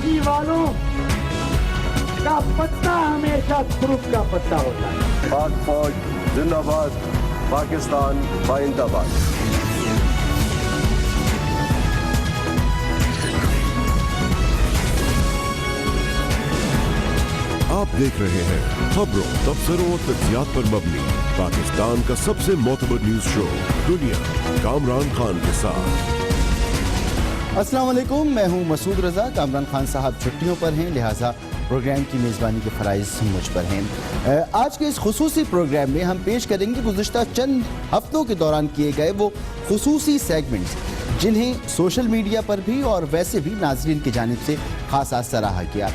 तराकी वालों का पत्ता हमेशा तुर्क का पत्ता होता है। पाक फौज जिंदाबाद, पाकिस्तान बाइंदाबाद। आप देख रहे हैं खबरों, तबसरों और तज्जियात पर मबनी पाकिस्तान का सबसे मोतबर न्यूज शो दुनिया, कामरान खान के साथ। अस्सलाम वालेकुम, मैं हूं मसूद रजा। कामरान खान साहब छुट्टियों पर हैं, लिहाजा प्रोग्राम की मेज़बानी के फ़राइज़ मुझ पर हैं। आज के इस खुसूसी प्रोग्राम में हम पेश करेंगे गुज़िश्ता चंद हफ्तों के दौरान किए गए वो खुसूसी सेगमेंट्स जिन्हें सोशल मीडिया पर भी और वैसे भी नाज़रीन की जानिब से ख़ासा सराहा गया।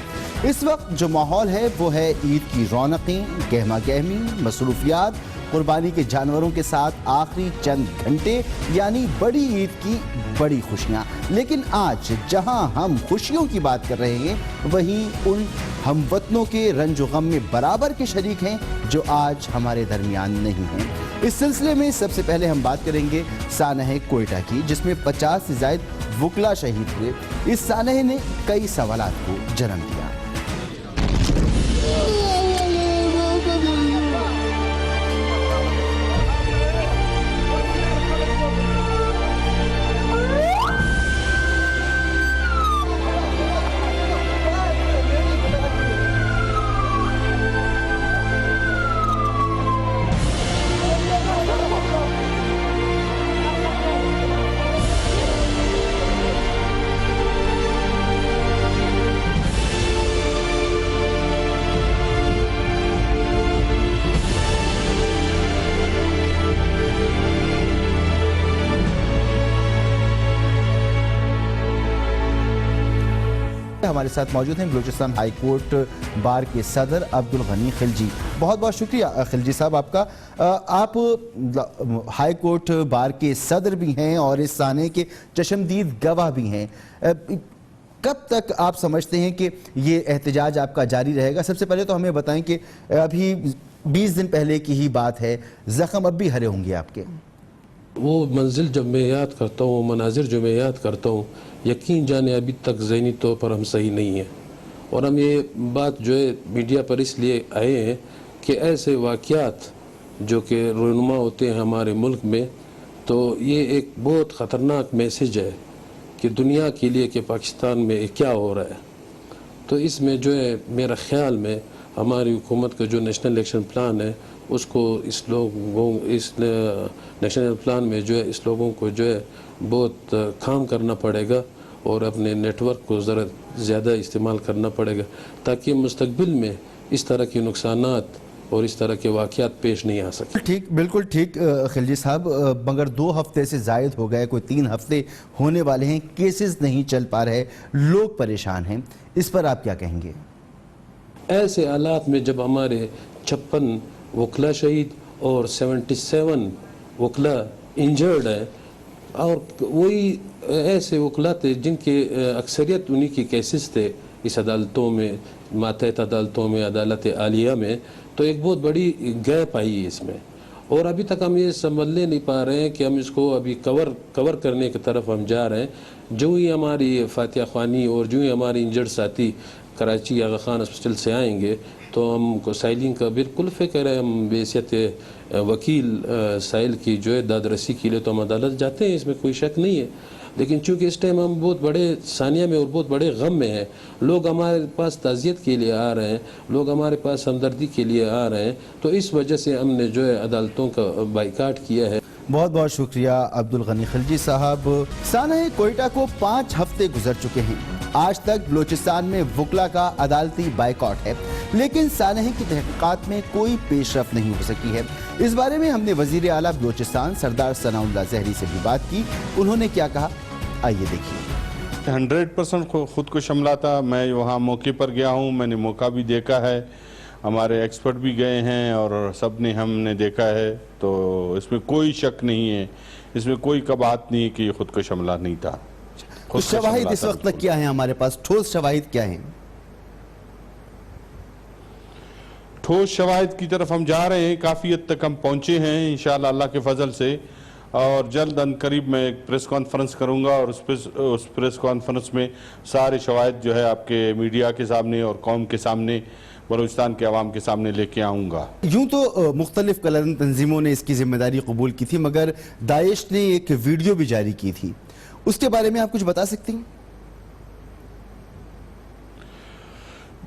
इस वक्त जो माहौल है वो है ईद की रौनकें, गहमा गहमी, मसरूफियात, कुर्बानी के जानवरों के साथ आखिरी चंद घंटे, यानी बड़ी ईद की बड़ी खुशियाँ। लेकिन आज जहां हम खुशियों की बात कर रहे हैं, वहीं उन हमवतनों के रंजो गम में बराबर के शरीक हैं जो आज हमारे दरमियान नहीं हैं। इस सिलसिले में सबसे पहले हम बात करेंगे सानह कोयटा की, जिसमें 50 से ज़ायद वुकला शहीद हुए। इस सानह ने कई सवालात को जन्म दिया। हमारे साथ मौजूद हैं बलूचिस्तान हाई कोर्ट बार के सदर अब्दुल गनी खिलजी। बहुत बहुत शुक्रिया खिलजी साहब आपका। आप हाई कोर्ट बार के सदर भी हैं और इस साने के चश्मदीद गवाह भी हैं। कब तक आप समझते हैं कि ये एहतजाज आपका जारी रहेगा? सबसे पहले तो हमें बताएं कि अभी 20 दिन पहले की ही बात है, ज़ख्म अब भी हरे होंगे आपके? वो मंजिल जब मैं याद करता हूँ, मनाजिर जो मैं याद करता हूँ, यकीन जाने अभी तक ज़हनी तौर पर हम सही नहीं हैं। और हम ये बात जो है मीडिया पर इसलिए आए हैं कि ऐसे वाक़यात जो कि रूनुमा होते हैं हमारे मुल्क में, तो ये एक बहुत ख़तरनाक मैसेज है कि दुनिया के लिए कि पाकिस्तान में क्या हो रहा है। तो इसमें जो है मेरा ख़्याल में हमारी हुकूमत का जो नेशनल इलेक्शन प्लान है, उसको इस नेशनल प्लान में जो है इस लोगों को जो है बहुत काम करना पड़ेगा और अपने नेटवर्क को ज़रा ज़्यादा इस्तेमाल करना पड़ेगा ताकि मुस्तकबिल में इस तरह के नुकसानात और इस तरह के वाक़यात पेश नहीं आ सके। ठीक, बिल्कुल ठीक खिलजी साहब, मगर 2 हफ्ते से ज़ायद हो गए, कोई 3 हफ्ते होने वाले हैं, केसेस नहीं चल पा रहे, लोग परेशान हैं। इस पर आप क्या कहेंगे? ऐसे हालात में जब हमारे 56 वकला शहीद और 77 वकला इंजर्ड है और वही ऐसे वकला थे जिनके अक्सरियत उन्हीं के केसेस थे इस अदालतों में, मातहत अदालतों में, अदालत आलिया में, तो एक बहुत बड़ी गैप आई है इसमें। और अभी तक हम ये समझ नहीं पा रहे हैं कि हम इसको अभी कवर करने की तरफ हम जा रहे हैं। जो ही हमारी फातिहा ख्वानी और जो ही हमारी इंजर्ड साथी कराची आगा खान हॉस्पिटल से आएंगे तो हमको साइलिंग का बिल्कुल फ़िक्र है। हम बेहसियत वकील साइल की जो है दादरसी के लिए तो हम अदालत जाते हैं, इसमें कोई शक नहीं है। लेकिन चूँकि इस टाइम हम बहुत बड़े सानिया में और बहुत बड़े गम में हैं, लोग हमारे पास ताज़ियत के लिए आ रहे हैं, लोग हमारे पास हमदर्दी के लिए आ रहे हैं, तो इस वजह से हमने जो है अदालतों का बाइकाट किया है। बहुत बहुत शुक्रिया अब्दुल गनी खिलजी साहब। सानह कोयटा को 5 हफ्ते गुजर चुके हैं। आज तक बलूचिस्तान में वुकला का अदालती बाइकॉट है, लेकिन सानह की तहक़ीक़ात में कोई पेशरफ नहीं हो सकी है। इस बारे में हमने वज़ीर आला बलूचिस्तान सरदार सनाउल्लाह ज़हरी से भी बात की। उन्होंने क्या कहा, आइए देखिए। 100% खुद को शमला था। मैं वहाँ मौके पर गया हूँ, मैंने मौका भी देखा है, हमारे एक्सपर्ट भी गए हैं और सब ने हमने देखा है, तो इसमें कोई शक नहीं है, इसमें कोई कबाहत नहीं है कि खुद को शमला नहीं था। तो शवाहिद इस वक्त तक क्या है हमारे पास, ठोस शवाहिद क्या हैं? ठोस शवाहिद की तरफ हम जा रहे हैं, काफ़ी हद तक हम पहुँचे हैं इंशाअल्लाह अल्लाह के फजल से। اور جلد ان قریب میں ایک پریس کانفرنس کروں گا اور اس پریس کانفرنس میں سارے شواہد جو ہے آپ کے میڈیا کے سامنے اور قوم کے سامنے بلوچستان کے عوام کے سامنے لے کے آؤں گا. یوں تو مختلف کلرن تنظیموں نے اس کی ذمہ داری قبول کی تھی، مگر داعش نے ایک ویڈیو بھی جاری کی تھی، اس کے بارے میں آپ کچھ بتا سکتی ہیں؟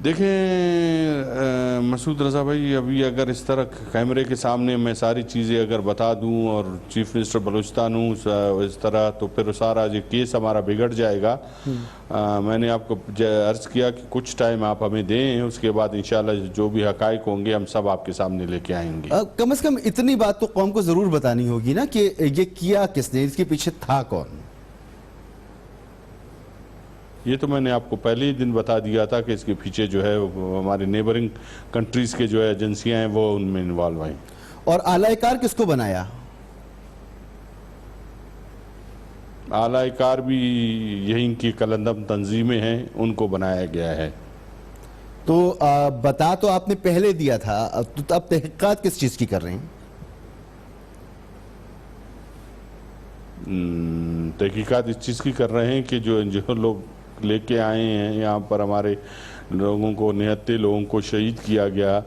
دیکھیں مسعود رضا بھائی، ابھی اگر اس طرح کیمرے کے سامنے میں ساری چیزیں اگر بتا دوں اور چیف منسٹر بلوچستان ہوں اس طرح، تو پھر سارا یہ کیس ہمارا بگڑ جائے گا. میں نے آپ کو عرض کیا کہ کچھ ٹائم آپ ہمیں دیں، اس کے بعد انشاءاللہ جو بھی حقائق ہوں گے ہم سب آپ کے سامنے لے کے آئیں گے. کم از کم اتنی بات تو قوم کو ضرور بتانی ہوگی نا کہ یہ کیا کس نے، اس کے پیچھے تھا کون؟ یہ تو میں نے آپ کو پہلے ہی دن بتا دیا تھا کہ اس کے پیچھے جو ہے ہمارے نیبرنگ کنٹریز کے جو ہے ایجنسیاں ہیں وہ ان میں انوالو ہیں. اور اعلی کار کس کو بنایا؟ اعلی کار بھی یہیں کی کلندم تنظیمیں ہیں، ان کو بنایا گیا ہے. تو بتا تو آپ نے پہلے دیا تھا، تو اب تحقیقات کس چیز کی کر رہے ہیں؟ تحقیقات اس چیز کی کر رہے ہیں کہ جو لوگ لے کے آئے ہیں یہاں پر، ہمارے لوگوں کو، نہتے لوگوں کو شہید کیا گیا،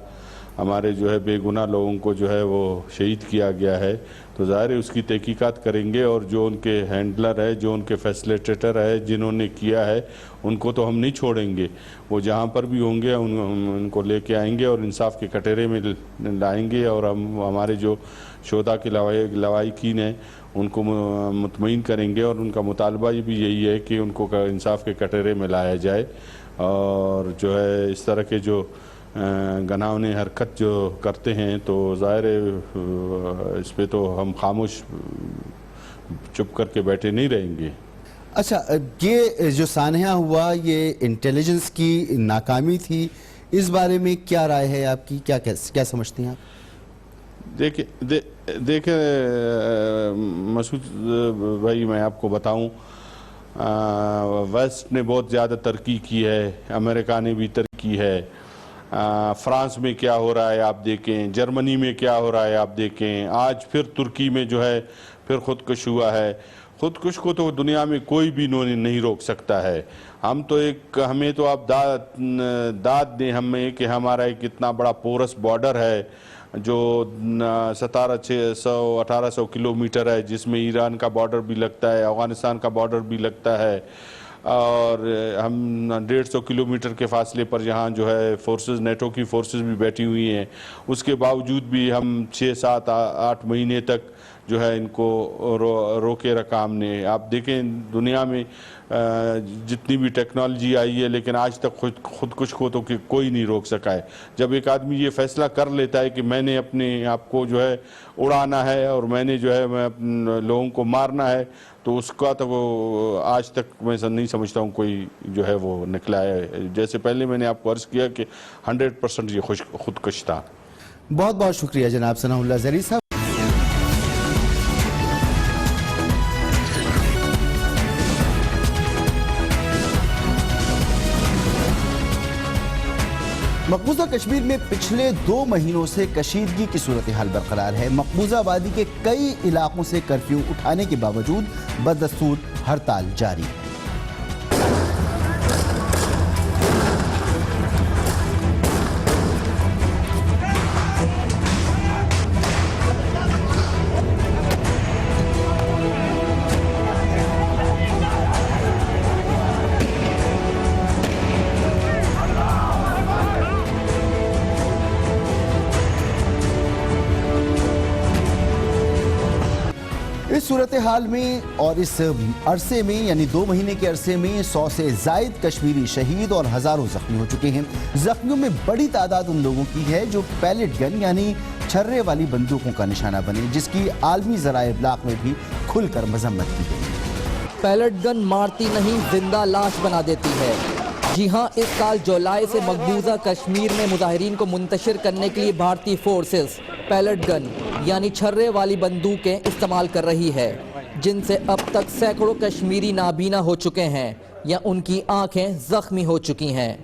ہمارے جو ہے بے گناہ لوگوں کو جو ہے وہ شہید کیا گیا ہے، تو ظاہر ہے اس کی تحقیقات کریں گے. اور جو ان کے ہینڈلر ہے، جو ان کے فیسلیٹیٹر ہے، جنہوں نے کیا ہے، ان کو تو ہم نہیں چھوڑیں گے. وہ جہاں پر بھی ہوں گے ان کو لے کے آئیں گے اور انصاف کے کٹہرے میں لائیں گے. اور ہم ہمارے جو شہداء کے لواحقین ہیں ان کو مطمئن کریں گے، اور ان کا مطالبہ بھی یہی ہے کہ ان کو انصاف کے کٹہرے میں لایا جائے. اور جو ہے اس طرح کے جو گناہونے حرکت جو کرتے ہیں تو ظاہر ہے اس پہ تو ہم خاموش چپ کر کے بیٹھے نہیں رہیں گے. اچھا، یہ جو سانحہ ہوا یہ انٹیلیجنس کی ناکامی تھی، اس بارے میں کیا رائے ہے آپ کی؟ کیا سمجھتے ہیں آپ؟ دیکھیں مسعود بھائی، میں آپ کو بتاؤں، ویسٹ نے بہت زیادہ ترقی کی ہے، امریکہ نے بھی ترقی کی ہے. فرانس میں کیا ہو رہا ہے آپ دیکھیں، جرمنی میں کیا ہو رہا ہے آپ دیکھیں، آج پھر ترکی میں جو ہے پھر خودکش ہوا ہے. خودکش کو تو دنیا میں کوئی بھی نہیں روک سکتا ہے. ہمیں تو آپ داد دیں ہمیں کہ ہمارا ایک اتنا بڑا پورس بارڈر ہے جو 1700-1800 کلومیٹر ہے، جس میں ایران کا بارڈر بھی لگتا ہے، افغانستان کا بارڈر بھی لگتا ہے، اور ہم 150 کلومیٹر کے فاصلے پر یہاں جو ہے فورسز، نیٹو کی فورسز بھی بیٹھی ہوئی ہیں. اس کے باوجود بھی ہم 6-7-8 مہینے تک جو ہے ان کو روکے رکھا ہم نے. آپ دیکھیں دنیا میں جتنی بھی ٹیکنالوجی آئی ہے، لیکن آج تک خودکش کو تو کوئی نہیں روک سکا ہے. جب ایک آدمی یہ فیصلہ کر لیتا ہے کہ میں نے اپنے آپ کو جو ہے اڑانا ہے اور میں نے جو ہے لوگوں کو مارنا ہے، تو اس کا تو وہ آج تک میں نہیں سمجھتا ہوں کوئی جو ہے وہ نکلا ہے. جیسے پہلے میں نے آپ کو عرض کیا کہ 100% یہ خودکش تھا. بہت بہت شکریہ جناب ثناء اللہ زرعی صاحب. مقبوضہ کشمیر میں پچھلے 2 مہینوں سے کشیدگی کی صورتحال برقرار ہے. مقبوضہ وادی کے کئی علاقوں سے کرفیو اٹھانے کے باوجود بدستور ہڑتال جاری ہے. اس صورتحال میں اور اس عرصے میں یعنی 2 مہینے کے عرصے میں 100 سے زائد کشمیری شہید اور ہزاروں زخمی ہو چکے ہیں. زخمیوں میں بڑی تعداد ان لوگوں کی ہے جو پیلٹ گن یعنی چھرے والی بندوقوں کا نشانہ بنے، جس کی عالمی ذرائع ابلاغ میں بھی کھل کر مذمت کی گئی. پیلٹ گن مارتی نہیں، زندہ لاش بنا دیتی ہے. جی ہاں، اس سال جولائی سے مقبوضہ کشمیر میں مظاہرین کو منتشر کرنے کے لیے بھارتی فورسز پیلٹ گن یعنی چھرے والی بندوقیں استعمال کر رہی ہے، جن سے اب تک سینکڑوں کشمیری نابینا ہو چکے ہیں یا ان کی آنکھیں زخمی ہو چکی ہیں.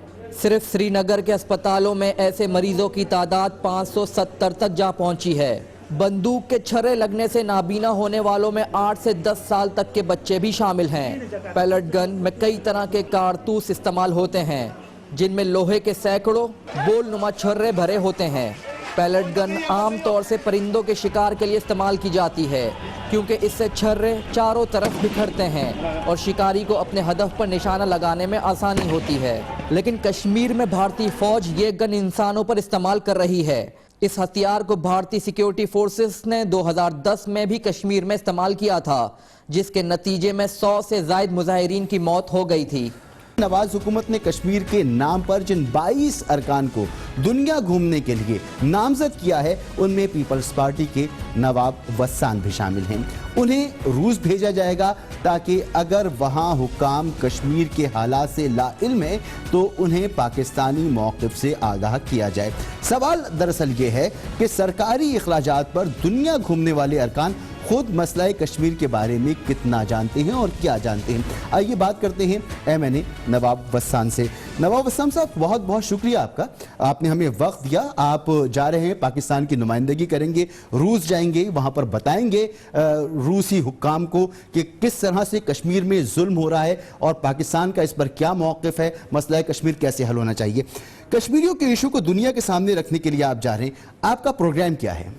صرف سری نگر کے اسپتالوں میں ایسے مریضوں کی تعداد 570 تک جا پہنچی ہے. बंदूक के छर्रे लगने से नाबीना होने वालों में 8 से 10 साल तक के बच्चे भी शामिल हैं। पैलेट गन में कई तरह के कारतूस इस्तेमाल होते हैं, जिनमें लोहे के सैकड़ों बोलनुमा छर्रे भरे होते हैं। पैलेट गन आम तौर से परिंदों के शिकार के लिए इस्तेमाल की जाती है, क्योंकि इससे छर्रे चारों तरफ बिखरते हैं और शिकारी को अपने हदफ पर निशाना लगाने में आसानी होती है। लेकिन कश्मीर में भारतीय फौज ये गन इंसानों पर इस्तेमाल कर रही है। इस हथियार को भारतीय सिक्योरिटी फोर्सेस ने 2010 में भी कश्मीर में इस्तेमाल किया था, जिसके नतीजे में 100 से ज़ायद मुजाहिरीन की मौत हो गई थी। नवाज हुकूमत ने कश्मीर के नाम पर जिन 22 अरकान को दुनिया घूमने के लिए नामजद किया है, उनमें पीपल्स पार्टी के नवाब वस्सान भी शामिल हैं। उन्हें रूस भेजा जाएगा ताकि अगर वहां हुक्काम कश्मीर के हालात से लाइल्म है तो उन्हें पाकिस्तानी मौक़िफ़ से आगाह किया जाए। सवाल दरअसल ये है कि सरकारी इखराजात पर दुनिया घूमने वाले अरकान खुद मसला कश्मीर के बारे में कितना जानते हैं और क्या जानते हैं। आइए बात करते हैं MNA नवाब वस्सान से। नवाब वस्सान साहब, बहुत बहुत शुक्रिया आपका, आपने हमें वक्त दिया। आप जा रहे हैं, पाकिस्तान की नुमाइंदगी करेंगे, रूस जाएंगे, वहाँ पर बताएंगे रूसी हुक्काम को कि किस तरह से कश्मीर में जुल्म हो रहा है और पाकिस्तान का इस पर क्या मौक़िफ़ है, मसला कश्मीर कैसे हल होना चाहिए। कश्मीरियों के इशू को दुनिया के सामने रखने के लिए आप जा रहे हैं, आपका प्रोग्राम क्या है?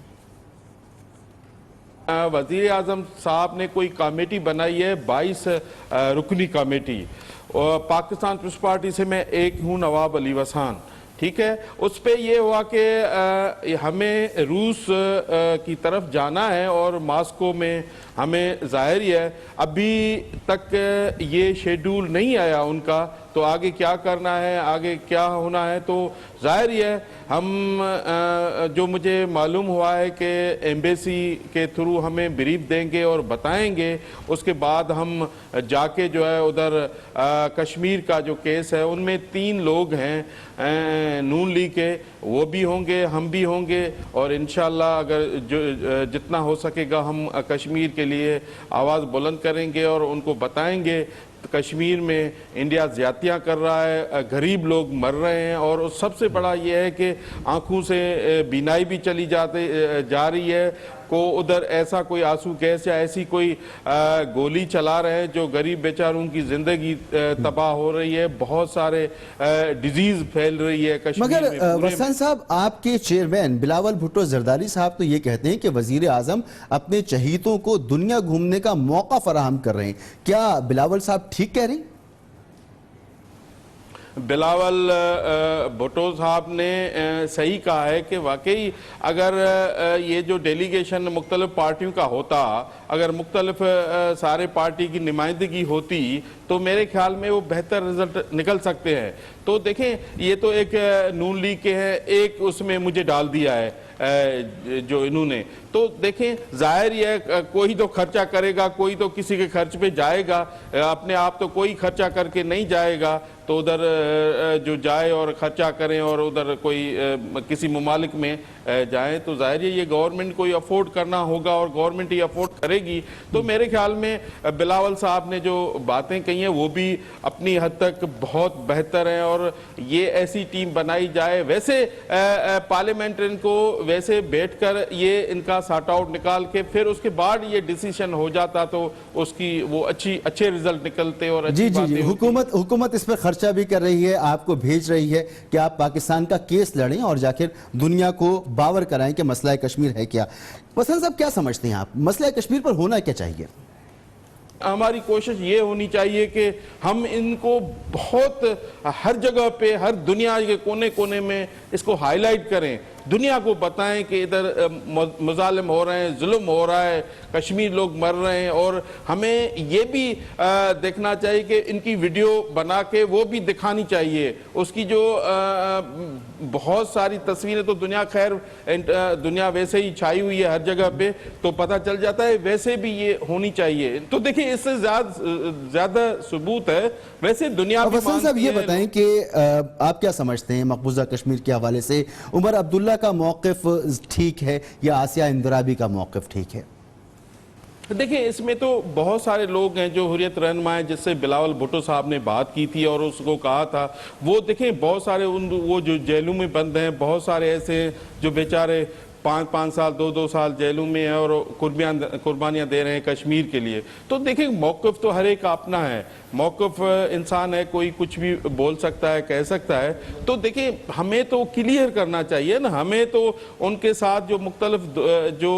वज़ीर आज़म साहब ने कोई कमेटी बनाई है, 22 रुकनी कमेटी, और पाकिस्तान पीपल्स पार्टी से मैं एक हूँ, नवाब अली वसान, ठीक है। उस पे ये हुआ कि हमें रूस की तरफ जाना है और मॉस्को में हमें ज़ाहिर है अभी तक ये शेड्यूल नहीं आया उनका, तो आगे क्या करना है, आगे क्या होना है, तो ज़ाहिर है हम जो मुझे मालूम हुआ है कि एम्बेसी के थ्रू हमें ब्रीफ देंगे और बताएंगे। उसके बाद हम जाके जो है उधर कश्मीर का जो केस है उनमें 3 लोग हैं नून लीग के, वो भी होंगे, हम भी होंगे, और इंशाल्लाह अगर जो जितना हो सकेगा हम कश्मीर के लिए आवाज़ बुलंद करेंगे और उनको बताएंगे कश्मीर में इंडिया ज़्यादतियाँ कर रहा है, गरीब लोग मर रहे हैं, और सबसे बड़ा ये है कि आँखों से बीनाई भी चली जा रही है। को उधर ऐसा कोई आंसू गैस या ऐसी कोई गोली चला रहे हैं जो गरीब बेचारों की ज़िंदगी तबाह हो रही है, बहुत सारे डिजीज़ फैल रही है कश्मीर में। मगर वस्सान साहब, आपके चेयरमैन बिलावल भुट्टो जरदारी साहब तो ये कहते हैं कि वज़ीर आज़म अपने चहीतों को दुनिया घूमने का मौका फराहम कर रहे हैं। क्या बिलावल साहब ठीक कह रहे हैं? बिलावल भुट्टो साहब ने सही कहा है कि वाकई अगर ये जो डेलीगेशन मुख्तलिफ पार्टियों का होता, अगर मुख्तलिफ सारे पार्टी की नुमाइंदगी होती तो मेरे ख्याल में वो बेहतर रिजल्ट निकल सकते हैं। तो देखें, ये तो एक नून लीग के हैं, एक उसमें मुझे डाल दिया है जो इन्होंने, तो देखें जाहिर है कोई तो खर्चा करेगा, कोई तो किसी के खर्च पे जाएगा, अपने आप तो कोई खर्चा करके नहीं जाएगा, तो उधर जो जाए और खर्चा करें और उधर कोई किसी ममालिक में जाए, तो जाहिर है ये गवर्नमेंट को अफोर्ड करना होगा और गवर्नमेंट ही अफोर्ड करेगी। तो मेरे ख्याल में बिलावल साहब ने जो बातें कही हैं वो भी अपनी हद तक बहुत बेहतर हैं, और ये ऐसी टीम बनाई जाए, वैसे पार्लियामेंट्रियन को वैसे बैठकर ये इनका सॉर्ट आउट निकाल के फिर उसके बाद ये डिसीजन हो जाता तो उसकी वो अच्छे रिजल्ट निकलते और अच्छी जी हुकूमत इस पर खर्चा भी कर रही है, आपको भेज रही है कि आप पाकिस्तान का केस लड़ें और जाकर दुनिया को बावर कराएं कि मसला कश्मीर है क्या। वस्सान साहब, क्या समझते हैं आप, मसला कश्मीर पर होना क्या चाहिए? हमारी कोशिश ये होनी चाहिए कि हम इनको बहुत हर जगह पे, हर दुनिया के कोने कोने में इसको हाईलाइट करें, दुनिया को बताएं कि इधर मुजालिम हो रहे हैं, जुल्म हो रहा है, कश्मीर लोग मर रहे हैं, और हमें ये भी देखना चाहिए कि इनकी वीडियो बना के वो भी दिखानी चाहिए। उसकी जो बहुत सारी तस्वीरें तो दुनिया वैसे ही छाई हुई है हर जगह पे, तो पता चल जाता है, वैसे भी ये होनी चाहिए। तो देखिए इससे ज्यादा सबूत है, वैसे दुनिया भी वस्सान साहब ये बताएं कि आप क्या समझते हैं मकबूजा कश्मीर के हवाले से, उमर अब्दुल्ला का मौक़िफ़ ठीक है या आसिया इंदिराबी का मौक़िफ़ ठीक है? देखिए इसमें तो बहुत सारे लोग हैं जो हुर्रियत रहनुमा हैं, जिससे बिलावल भुट्टो साहब ने बात की थी और उसको कहा था, वो देखें बहुत सारे वो जो जेलों में बंद हैं, बहुत सारे ऐसे हैं जो बेचारे 5 साल 2 साल जेलों में हैं और कुर्बानियां दे रहे हैं कश्मीर के लिए। तो देखिए मौक़िफ़ तो हर एक का अपना है, मौक़िफ़ इंसान है, कोई कुछ भी बोल सकता है, कह सकता है। तो देखिए हमें तो क्लियर करना चाहिए ना, हमें तो उनके साथ जो मुख्तलिफ जो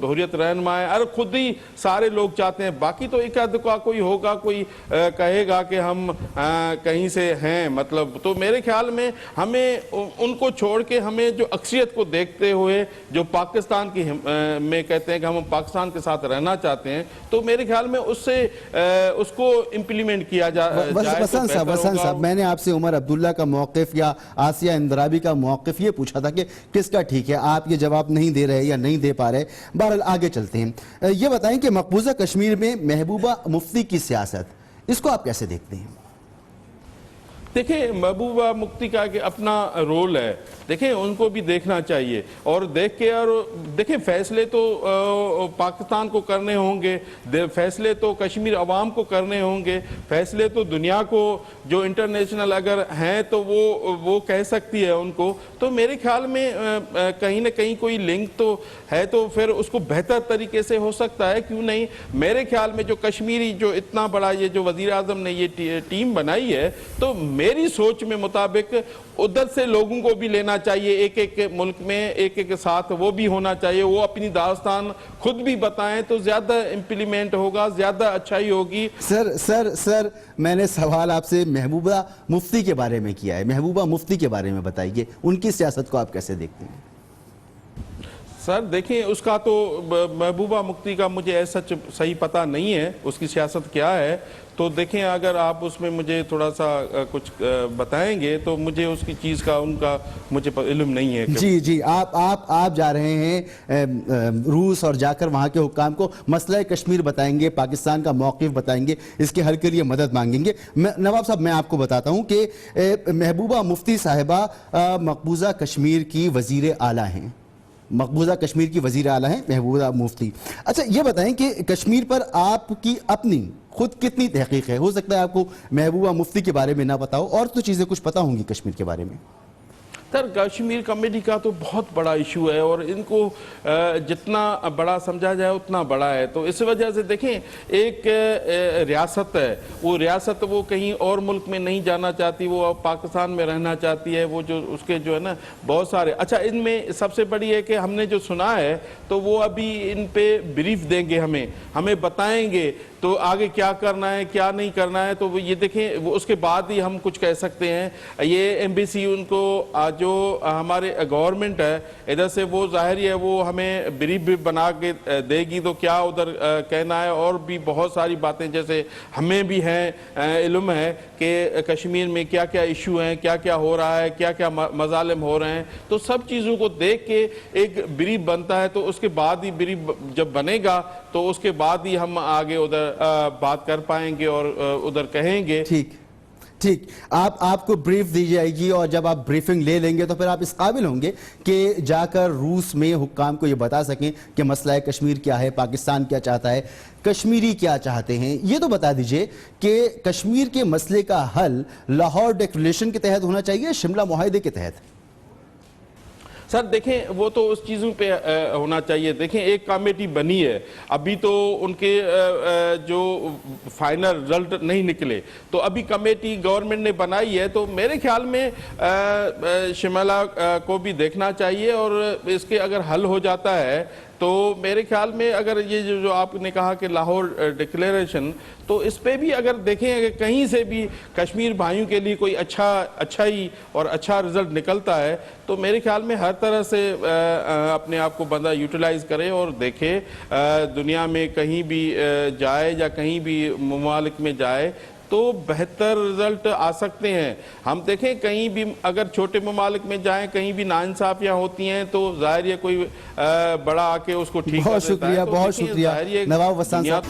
हुर्रियत रहनुमा है, अरे खुद ही सारे लोग चाहते हैं, बाकी तो एक आध का कोई होगा, कोई कहेगा कि हम कहीं से हैं, मतलब तो मेरे ख्याल में हमें उनको छोड़ के हमें जो अक्सरियत को देखते हुए जो पाकिस्तान की में कहते हैं कि हम पाकिस्तान के साथ रहना चाहते हैं, तो मेरे ख्याल में उससे उसको इम्प्लीमेंट किया जाए। वसंत साहब, मैंने आपसे उमर अब्दुल्ला का मौक़िफ़ या आसिया इंदराबी का मौक़िफ़ ये पूछा था कि किसका ठीक है, आप ये जवाब नहीं दे रहे या नहीं दे पा रहे। बहरहाल आगे चलते हैं। ये बताएं कि मकबूजा कश्मीर में महबूबा मुफ्ती की सियासत, इसको आप कैसे देखते हैं? देखिए महबूबा मुफ्ती का कि अपना रोल है, देखिए उनको भी देखना चाहिए और देख के, और देखिए फैसले तो पाकिस्तान को करने होंगे, फैसले तो कश्मीर अवाम को करने होंगे, फैसले तो दुनिया को जो इंटरनेशनल अगर हैं तो वो कह सकती है उनको। तो मेरे ख्याल में कहीं ना कहीं कोई लिंक तो है, तो फिर उसको बेहतर तरीके से हो सकता है, क्यों नहीं। मेरे ख्याल में जो कश्मीरी जो इतना बड़ा ये जो वज़ीर आज़म ने ये टीम बनाई है, तो मेरी सोच में मुताबिक उधर से लोगों को भी लेना चाहिए, एक एक मुल्क में एक एक साथ वो भी होना चाहिए, वो अपनी दास्तान खुद भी बताएं तो ज्यादा इम्प्लीमेंट होगा, ज्यादा अच्छाई होगी। सर मैंने सवाल आपसे महबूबा मुफ्ती के बारे में किया है, महबूबा मुफ्ती के बारे में बताइए, उनकी सियासत को आप कैसे देखते हैं? सर देखिए उसका तो महबूबा मुफ्ती का मुझे ऐसा सही पता नहीं है, उसकी सियासत क्या है। तो देखें अगर आप उसमें मुझे थोड़ा सा कुछ बताएंगे तो मुझे उसकी चीज़ का उनका मुझे इल्म नहीं है। जी आप जा रहे हैं रूस और जाकर वहाँ के हुक्काम को मसला कश्मीर बताएंगे, पाकिस्तान का मौक़िफ़ बताएंगे, इसके हल के लिए मदद मांगेंगे। नवाब साहब मैं आपको बताता हूँ कि महबूबा मुफ्ती साहिबा मकबूजा कश्मीर की वज़ीर आला हैं, मकबूजा कश्मीर की वज़ीर आला हैं महबूबा मुफ्ती। अच्छा ये बताएं कि कश्मीर पर आपकी अपनी खुद कितनी तहकीक है? हो सकता है आपको महबूबा मुफ्ती के बारे में ना पता हो, और तो चीज़ें कुछ पता होंगी कश्मीर के बारे में। सर कश्मीर कमेटी का तो बहुत बड़ा इशू है और इनको जितना बड़ा समझा जाए उतना बड़ा है। तो इस वजह से देखें एक रियासत है, वो रियासत वो कहीं और मुल्क में नहीं जाना चाहती, वो अब पाकिस्तान में रहना चाहती है। वो जो उसके जो है ना बहुत सारे, अच्छा इनमें सबसे बड़ी है कि हमने जो सुना है तो वो अभी इन पे ब्रीफ देंगे, हमें बताएंगे तो आगे क्या करना है क्या नहीं करना है। तो ये देखें वो उसके बाद ही हम कुछ कह सकते हैं। ये एम्बेसी उनको जो हमारे गवर्नमेंट है इधर से वो ज़ाहिर है वो हमें ब्रीफ भी बना के देगी तो क्या उधर कहना है। और भी बहुत सारी बातें जैसे हमें भी हैं इल्म है कि कश्मीर में क्या क्या इशू हैं, क्या क्या हो रहा है, क्या क्या मजालिम हो रहे हैं। तो सब चीज़ों को देख के एक ब्रीफ बनता है, तो उसके बाद ही ब्रीफ जब बनेगा तो उसके बाद ही हम आगे उधर बात कर पाएंगे और उधर कहेंगे। ठीक आपको ब्रीफ दी जाएगी और जब आप ब्रीफिंग ले लेंगे तो फिर आप इस काबिल होंगे कि जाकर रूस में हुक्काम को ये बता सकें कि मसला कश्मीर क्या है, पाकिस्तान क्या चाहता है, कश्मीरी क्या चाहते हैं। ये तो बता दीजिए कि कश्मीर के मसले का हल लाहौर डिक्लेरेशन के तहत होना चाहिए, शिमला मुआहदे के तहत? सर देखें वो तो उस चीज़ों पे होना चाहिए। देखें एक कमेटी बनी है, अभी तो उनके जो फाइनल रिजल्ट नहीं निकले, तो अभी कमेटी गवर्नमेंट ने बनाई है। तो मेरे ख्याल में शिमला को भी देखना चाहिए और इसके अगर हल हो जाता है तो मेरे ख्याल में अगर ये जो आपने कहा कि लाहौर डिक्लेरेशन, तो इस पे भी अगर देखें कि कहीं से भी कश्मीर भाइयों के लिए कोई अच्छाई और अच्छा रिजल्ट निकलता है तो मेरे ख्याल में हर तरह से अपने आप को बंदा यूटिलाइज करे और देखे दुनिया में कहीं भी जाए या कहीं भी ममालिक में जाए तो बेहतर रिजल्ट आ सकते हैं। हम देखें कहीं भी अगर छोटे ममालिक में जाएं कहीं भी नाइंसाफियां होती हैं तो जाहिर है कोई बड़ा आके उसको ठीक कर देता है। बहुत शुक्रिया नवाब वसंत साहब।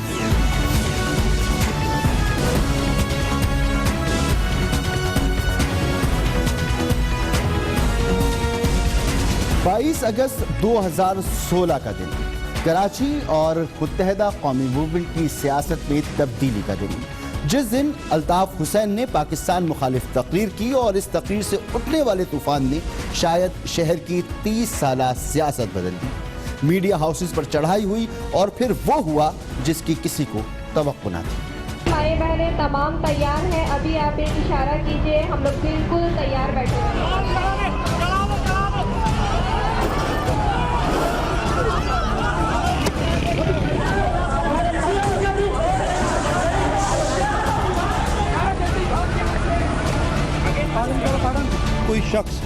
बाईस अगस्त 2016 का दिन कराची और मुत्तहदा कौमी मूवमेंट की सियासत में तब्दीली का दिन। जिस दिन अल्ताफ हुसैन ने पाकिस्तान मुखालिफ तकरीर की और इस तकरीर से उठने वाले तूफान ने शायद शहर की 30 साला सियासत बदल दी। मीडिया हाउसेस पर चढ़ाई हुई और फिर वो हुआ जिसकी किसी को तवक्को न थी। हमारे बहनें तमाम तैयार हैं, अभी आप एक इशारा कीजिए, हम लोग बिल्कुल तैयार बैठे हैं। कोई शख्स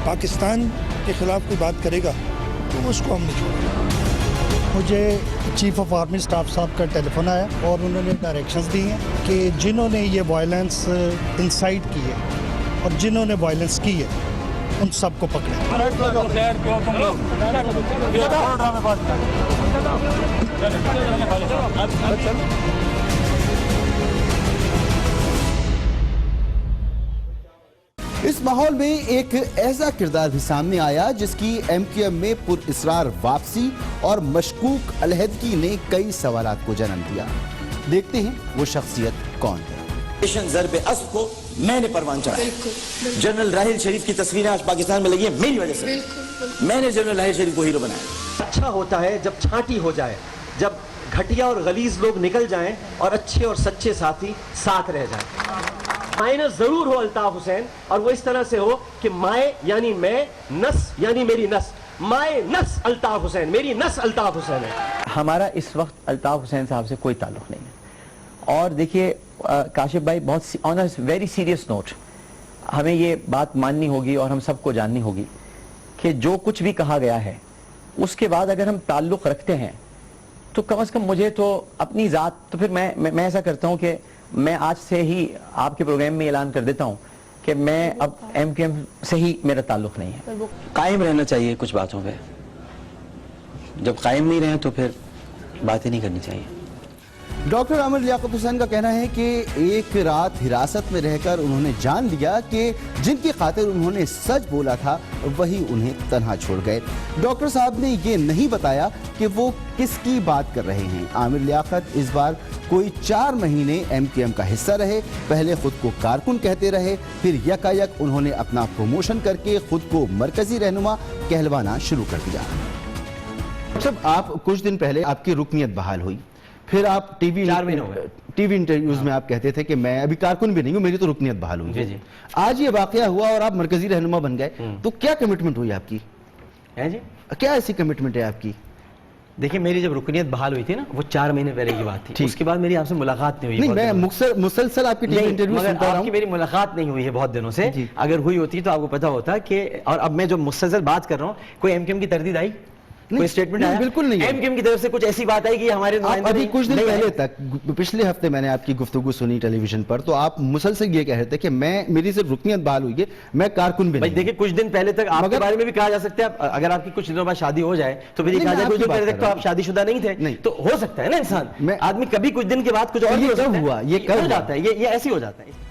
पाकिस्तान के खिलाफ कोई बात करेगा तो उसको हम नहीं छोड़ेंगे। मुझे चीफ ऑफ आर्मी स्टाफ साहब का टेलीफोन आया और उन्होंने डायरेक्शंस दी हैं कि जिन्होंने ये वायलेंस इंसाइट की है और जिन्होंने वायलेंस की है उन सबको पकड़ें। इस माहौल में एक ऐसा किरदार भी सामने आया जिसकी एमक्यूएम में पुरइसरार वापसी और मशकूक अलहदगी ने कई सवालात को जन्म दिया। देखते हैं वो शख्सियत कौन है। ज़रबे अस्ब को मैंने परवान चढ़ाया। जनरल राहिल शरीफ की तस्वीरें आज पाकिस्तान में लगी है मेरी वजह से। मैंने जनरल राहिल शरीफ को हीरो बनाया। अच्छा होता है जब छांटी हो जाए, जब घटिया और गलीज लोग निकल जाएं और अच्छे और सच्चे साथी साथ रह जाएं। माइनस जरूर हो अल्ताफ हुसैन, और वो इस तरह से हो कि माए यानी मैं, नस यानी मेरी नस, माए नस अल्ताफ हुसैन, मेरी नस अल्ताफ हुसैन है। हमारा इस वक्त अल्ताफ हुसैन साहब से कोई ताल्लुक नहीं है। और देखिए काशिफ भाई, बहुत on a very serious note, हमें ये बात माननी होगी और हम सबको जाननी होगी कि जो कुछ भी कहा गया है उसके बाद अगर हम ताल्लुक रखते हैं तो कम से कम मुझे तो अपनी ज़ात, तो फिर मैं ऐसा करता हूँ कि मैं आज से ही आपके प्रोग्राम में ऐलान कर देता हूँ कि मैं अब एमक्यूएम से ही मेरा ताल्लुक नहीं है। कायम रहना चाहिए कुछ बातों पे, जब कायम नहीं रहे तो फिर बातें नहीं करनी चाहिए। डॉक्टर आमिर लियाकत हुसैन का कहना है कि एक रात हिरासत में रहकर उन्होंने जान लिया कि जिनकी खातिर उन्होंने सच बोला था वही उन्हें तन्हा छोड़ गए। डॉक्टर साहब ने ये नहीं बताया कि वो किसकी बात कर रहे हैं। आमिर लियाकत इस बार कोई 4 महीने एमक्यूएम का हिस्सा रहे। पहले खुद को कारकुन कहते रहे, फिर यकायक उन्होंने अपना प्रमोशन करके खुद को मरकजी रहनुमा कहलवाना शुरू कर दिया। सब आप कुछ दिन पहले आपकी रुकनियत बहाल हुई, फिर आप टीवी इंटरव्यूज में आप कहते थे कि मैं अभी कारकुन भी नहीं हूं, मेरी तो रुकनियत बहाल हुई है। आज ये वाकया हुआ और आप मरकजी रहनुमा बन गए, तो क्या कमिटमेंट हुई आपकी है जी? क्या ऐसी कमिटमेंट है आपकी? देखिए, मेरी जब रुकनियत बहाल हुई थी ना, वो 4 महीने पहले की बात थी। उसके बाद मेरी आपसे मुलाकात नहीं हुई। नहीं, मैं मुसलसल आपकी टीवी इंटरव्यू सुनता रहा हूं। मेरी मुलाकात नहीं हुई है बहुत दिनों से। अगर हुई होती तो आपको पता होता कि, और अब मैं जो मुसलसल बात कर रहा हूँ, कोई एमक्यूएम की तरदीद आई, कोई स्टेटमेंट आया? बिल्कुल नहीं। एमक्यूएम की तरफ से कुछ ऐसी बात आई कि हमारे अभी कुछ दिन पहले तक, पिछले हफ्ते मैंने आपकी गुफ्तगू सुनी टेलीविजन पर, तो आप मुसलसल ये कह रहे थे कि मेरी सिर्फ रुकनियत बहाल हुई है, मैं कारकुन भी नहीं। देखिए, कुछ दिन पहले तक आपके बारे में भी कहा जा सकता है, अगर आपकी कुछ दिनों बाद शादी हो जाए तो फिर कहा जाए कुछ दिन पहले तक तो आप शादीशुदा नहीं थे। तो हो सकता है ना इंसान, आदमी कभी कुछ दिन के बाद कुछ और हुआ, ये कब जाता है, ये ऐसे ही हो जाता है।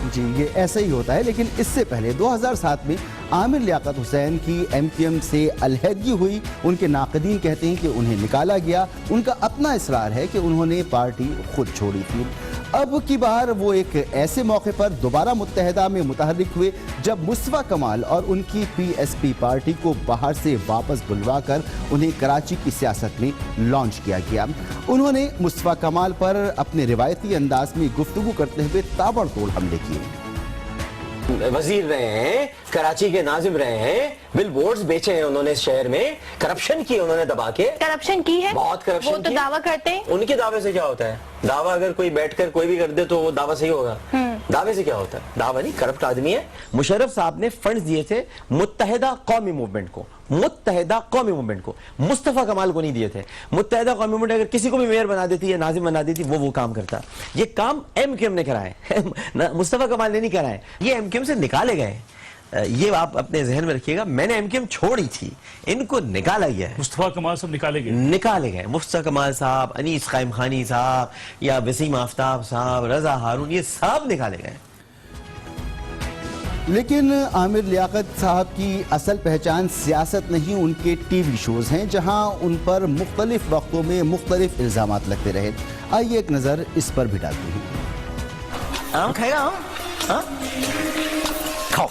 जी, ये ऐसा ही होता है। लेकिन इससे पहले 2007 में आमिर लियाकत हुसैन की एमक्यूएम से अलहदगी हुई। उनके नाक़दीन कहते हैं कि उन्हें निकाला गया। उनका अपना इसरार है कि उन्होंने पार्टी खुद छोड़ी थी। अब की बार वो एक ऐसे मौके पर दोबारा मुत्तहदा में मुतहर्रिक हुए जब मुस्तफ़ा कमाल और उनकी पीएसपी पार्टी को बाहर से वापस बुलवाकर उन्हें कराची की सियासत में लॉन्च किया गया। उन्होंने मुस्तफ़ा कमाल पर अपने रिवायती अंदाज में गुफ्तगू करते हुए ताबड़तोड़ हमले किए। वजीर रहे हैं, कराची के नाजिम रहे हैं, बिल बोर्ड्स बेचे हैं उन्होंने इस शहर में, करप्शन की उन्होंने दबा के। करप्शन की है, बहुत करप्शन वो तो दावा करते हैं। उनके दावे से क्या होता है? दावा अगर कोई बैठकर कोई भी कर दे तो वो दावा सही होगा? दावे से क्या होता है? दावा नहीं, करप्ट आदमी है। मुशर्रफ साहब ने फंड्स दिए थे मुत्तहिदा कौमी मूवमेंट को, मुत्तहिदा कौमी मूवमेंट को, मुस्तफा कमाल को नहीं दिए थे। मुत्तहिदा कौमी मूवमेंट अगर किसी को भी मेयर बना देती या नाजिम बना देती, वो काम करता। ये काम एमक्यूएम ने कराए, मुस्तफा कमाल ने नहीं कराए। ये एमक्यूएम से निकाले गए, ये आप अपने जहन में रखिएगा। मैंने एमक्यूएम छोड़ी थी, इनको निकाला गया है। मुस्तफा कमाल सब निकाले गए। मुस्तफा कमाल साहब, अनीस कायम खानी साहब या वसीम आफ्ताब साहब, रजा हारून, ये सब निकाले गए। लेकिन आमिर लियाकत साहब की असल पहचान सियासत नहीं, उनके टीवी शोज हैं जहां उन पर मुख्तलिफ वक्तों में मुख्तलिफ इल्जामात लगते रहे। आइए एक नज़र इस पर भी डालते हैं। आम खाएगा आम? हाँ? खाओ।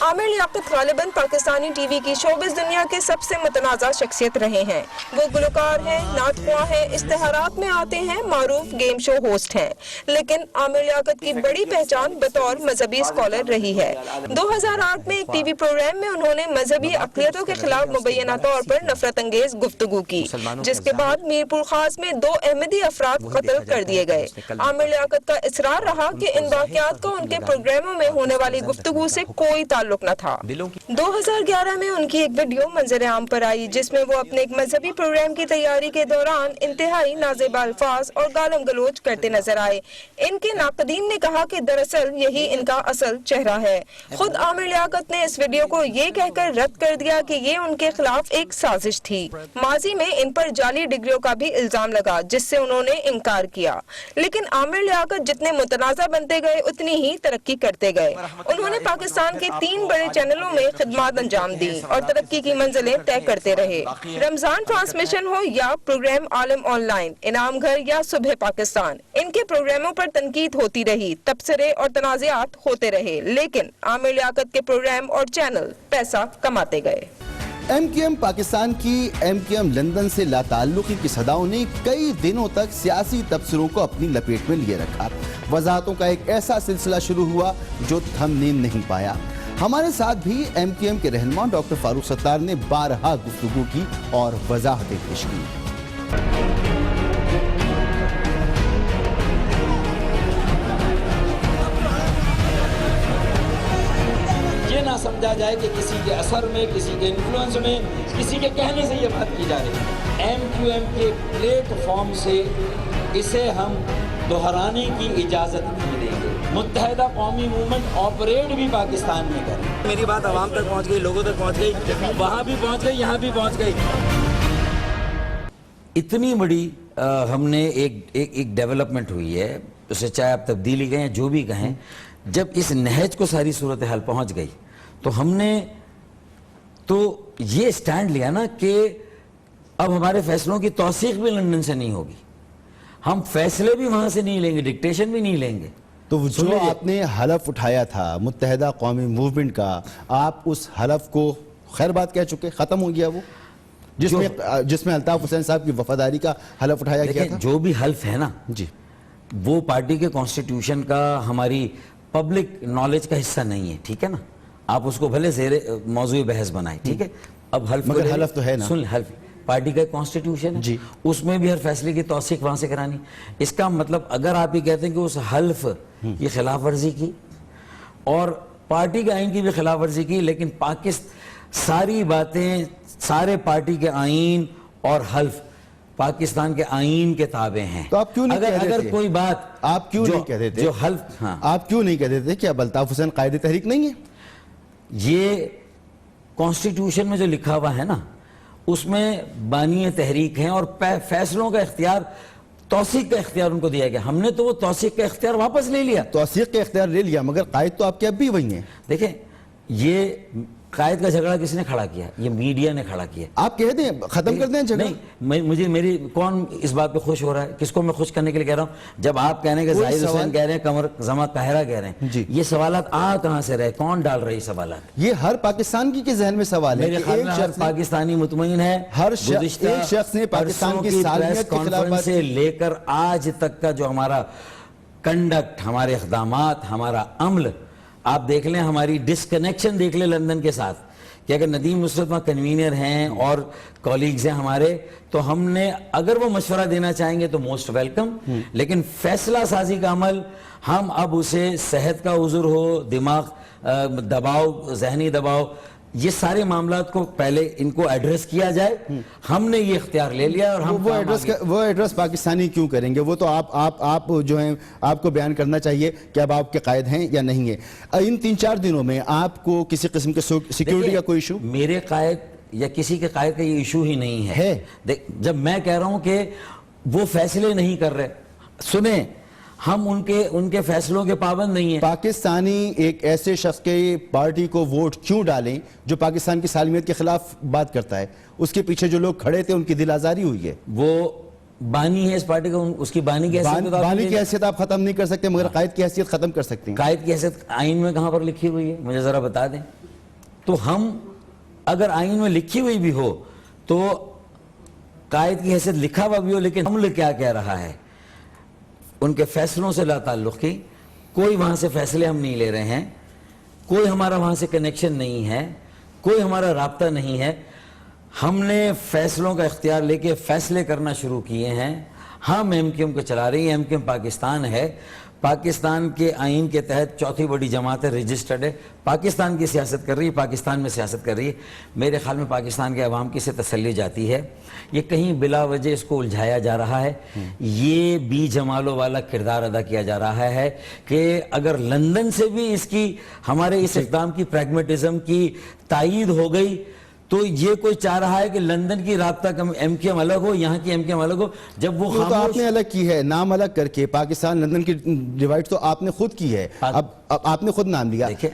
आमिर लियाकत गालिबन पाकिस्तानी टीवी की शोबिस दुनिया के सबसे मुतनाज़ा शख्सियत रहे हैं। वो गुलकार हैं, नाटख्वां हैं, इश्तिहारात में आते हैं, मारूफ गेम शो होस्ट हैं। लेकिन आमिर लियाकत की बड़ी पहचान बतौर मजहबी स्कॉलर रही है। 2008 में एक टीवी प्रोग्राम में उन्होंने मजहबी अक़लियतों के खिलाफ मुबैना तौर पर नफरत अंगेज गुफ्तगू की, जिसके बाद मीरपुर खास में 2 अहमदी अफराद कत्ल कर दिए गए। आमिर लियाकत का इसरार रहा कि इन वाक़यात का उनके प्रोग्रामों में होने वाली गुफ्तगू से कोई ताल्लुक न था। 2011 में उनकी एक वीडियो मंजर आम पर आई, जिसमें वो अपने एक मजहबी प्रोग्राम की तैयारी के दौरान इंतहाई नाज़ेबा अल्फाज और गालम गलोच करते नजर आए। इनके नाक़दीन ने कहा कि दरअसल यही इनका असल चेहरा है। खुद आमिर लियाकत ने इस वीडियो को ये कहकर रद्द कर दिया कि ये उनके खिलाफ एक साजिश थी। माजी में इन पर जाली डिग्रियों का भी इल्जाम लगा, जिससे उन्होंने इनकार किया। लेकिन आमिर लियाकत जितने मुतनाज़ा बनते गए उतनी ही तरक्की करते गए। उन्होंने पाकिस्तान के 3 बड़े चैनलों में खिदमत अंजाम दी और तरक्की की मंजिलें तय करते रहे। रमजान ट्रांसमिशन हो या प्रोग्राम आलम ऑनलाइन, इनाम घर या सुबह पाकिस्तान, इनके प्रोग्रामों पर तनकीद होती रही, तबसरे और तनाज़ात होते रहे, लेकिन आमिर लियाकत के प्रोग्राम और चैनल पैसा कमाते गए। MQM पाकिस्तान की MQM लंदन से लाताल्लुकी की सदाओं ने कई दिनों तक सियासी तबसरों को अपनी लपेट में लिए रखा। वजाहतों का एक ऐसा सिलसिला शुरू हुआ जो थमनीम नहीं पाया। हमारे साथ भी MQM के रहनुमा डॉक्टर फारूक सत्तार ने बारहा गुफ्तगू की और वजाहतें पेश की। ये ना समझा जाए कि किसी के असर में, किसी के इन्फ्लुएंस में, किसी के कहने से ये बात की जा रही है। MQM के प्लेटफॉर्म से इसे हम दोहराने की इजाज़त नहीं देंगे। मुत्तहिदा कौमी मूवमेंट ऑपरेट भी पाकिस्तान में करे। मेरी बात आवाम तक पहुंच गई, लोगों तक पहुंच गई, वहाँ भी पहुंच गई, यहाँ भी पहुंच गई। इतनी बड़ी हमने एक डेवलपमेंट हुई है, उसे चाहे आप तब्दीली कहें जो भी कहें, जब इस नहज को सारी सूरत हाल पहुंच गई तो हमने तो ये स्टैंड लिया ना कि अब हमारे फैसलों की तौसीक भी लंदन से नहीं होगी, हम फैसले भी वहां से नहीं लेंगे, डिक्टेशन भी नहीं लेंगे। तो जो आपने हलफ उठाया था मुत्तहिदा कौमी मूवमेंट का, आप उस हलफ को खैर बात कह चुके, खत्म हो गया वो, जिसमें अल्ताफ हुसैन साहब की वफादारी का हलफ उठाया गया था। जो भी हल्फ है ना जी, वो पार्टी के कॉन्स्टिट्यूशन का, हमारी पब्लिक नॉलेज का हिस्सा नहीं है, ठीक है ना। आप उसको भले ज़ेरे मौजूद बहस बनाए, ठीक है। अब हल्फ, मगर हलफ तो है ना, सुन, हल्फ पार्टी का कॉन्स्टिट्यूशन है जी, उसमें भी हर फैसले की तौसीक वहां से करानी। इसका मतलब अगर आप ये कहते हैं कि उस हल्फ की खिलाफ वर्जी की और पार्टी के आइन की भी खिलाफ वर्जी की, लेकिन पाकिस्तान सारी बातें, सारे पार्टी के आइन और हल्फ पाकिस्तान के आइन के ताबे हैं। तो आप क्यों नहीं कहते थे? अगर कोई बात आप क्यों नहीं कहते थे? जो हल्फ, हाँ, आप क्यों नहीं कहते थे कि अब अल्ताफ हुसैन कायदे तहरीक नहीं है? ये कॉन्स्टिट्यूशन में जो लिखा हुआ है ना, उसमें बानी तहरीक हैं और फैसलों का इख्तियार, तौसीक का इख्तियार उनको दिया गया। हमने तो वो तौसीक का इख्तियार वापस ले लिया। तौसीक का इख्तियार ले लिया, मगर कायद तो आपके अब भी वही हैं। देखें, ये कायद का झगड़ा किसने खड़ा किया? ये मीडिया ने खड़ा किया। आप कह दें खत्म कर दें झगड़ा? नहीं, मुझे मेरी कौन इस बात पे खुश हो रहा है? किसको मैं खुश करने के लिए कह रहा हूँ? जब आप कहने के जाहिर हुसैन कह रहे हैं, कमर जमा ताहिरा कह रहे हैं, ये सवालात आ कहाँ से रहे? कौन डाल रहे सवालात? ये हर पाकिस्तान की जहन में सवाल है। मेरे ख्याल में हर पाकिस्तानी मुतमईन है। हर एक शख्स ने पाकिस्तान की सालमियत के खिलाफ से लेकर आज तक का जो हमारा कंडक्ट, हमारे इक़दामात, हमारा अमल, आप देख लें, हमारी डिसकनेक्शन देख लें लंदन के साथ, कि अगर नदीम नुसरत वहाँ कन्वीनर हैं और कॉलीग्स हैं हमारे, तो हमने अगर वो मशवरा देना चाहेंगे तो मोस्ट वेलकम, लेकिन फैसला साजी का अमल हम अब उसे सेहत का उज़ुर हो, दिमाग दबाव, जहनी दबाव, ये सारे मामलात को पहले इनको एड्रेस किया जाए। हमने ये इख्तियार ले लिया और हम वो एड्रेस पाकिस्तानी क्यों करेंगे? वो तो आप जो हैं, आपको बयान करना चाहिए कि अब आपके कायद हैं या नहीं है। इन 3-4 दिनों में आपको किसी किस्म के सिक्योरिटी का कोई इशू? मेरे कायद या किसी के कायद का ये इशू ही नहीं है। जब मैं कह रहा हूं कि वो फैसले नहीं कर रहे, सुने, हम उनके फैसलों के पाबंद नहीं है। पाकिस्तानी एक ऐसे शख्स के पार्टी को वोट क्यों डालें जो पाकिस्तान की सालमियत के खिलाफ बात करता है? उसके पीछे जो लोग खड़े थे उनकी दिल आजारी हुई है। वो بانی ہے اس پارٹی کا, اس کی بانی کی حیثیت بانی کی حیثیت آپ ختم نہیں کر سکتے مگر قائد کی حیثیت ختم کر سکتے ہیں. قائد کی حیثیت آئین میں کہاں پر لکھی ہوئی ہے مجھے ذرا بتا دیں. تو ہم اگر آئین میں لکھی ہوئی بھی ہو تو قائد کی حیثیت لکھا ہوا بھی ہو, لیکن عمل کیا کہہ رہا ہے ان کے فیصلوں سے لا تعلق کی, کوئی وہاں سے فیصلے ہم نہیں لے رہے ہیں, کوئی ہمارا وہاں سے کنیکشن نہیں ہے, کوئی ہمارا رابطہ نہیں ہے. ہم نے فیصلوں کا اختیار لے کے فیصلے کرنا شروع کیے ہیں. ہم ایم کیو ایم کو چلا رہی ہیں. ایم کیو ایم پاکستان ہے, پاکستان کے آئین کے تحت چوتھی بڑی جماعت ہے, رجسٹرڈ ہے, پاکستان کی سیاست کر رہی ہے, پاکستان میں سیاست کر رہی ہے. میرے خیال میں پاکستان کے عوام کی سے تسلی جاتی ہے. یہ کہیں بلا وجہ اس کو الجھایا جا رہا ہے, یہ بی جمالوں والا کردار ادا کیا جا رہا ہے کہ اگر لندن سے بھی اس کی ہمارے اس اقدام کی پریگمیٹزم کی تائید ہو گئی تو یہ کوئی چاہ رہا ہے کہ لندن کی رابطہ ایم کیو ایم الگ ہو, یہاں کی ایم کیو ایم الگ ہو. جب وہ تو آپ نے الگ کی ہے, نام الگ کر کے پاکستان لندن کی ڈیوائڈ تو آپ نے خود کی ہے. اب آپ نے خود نام لیا. دیکھیں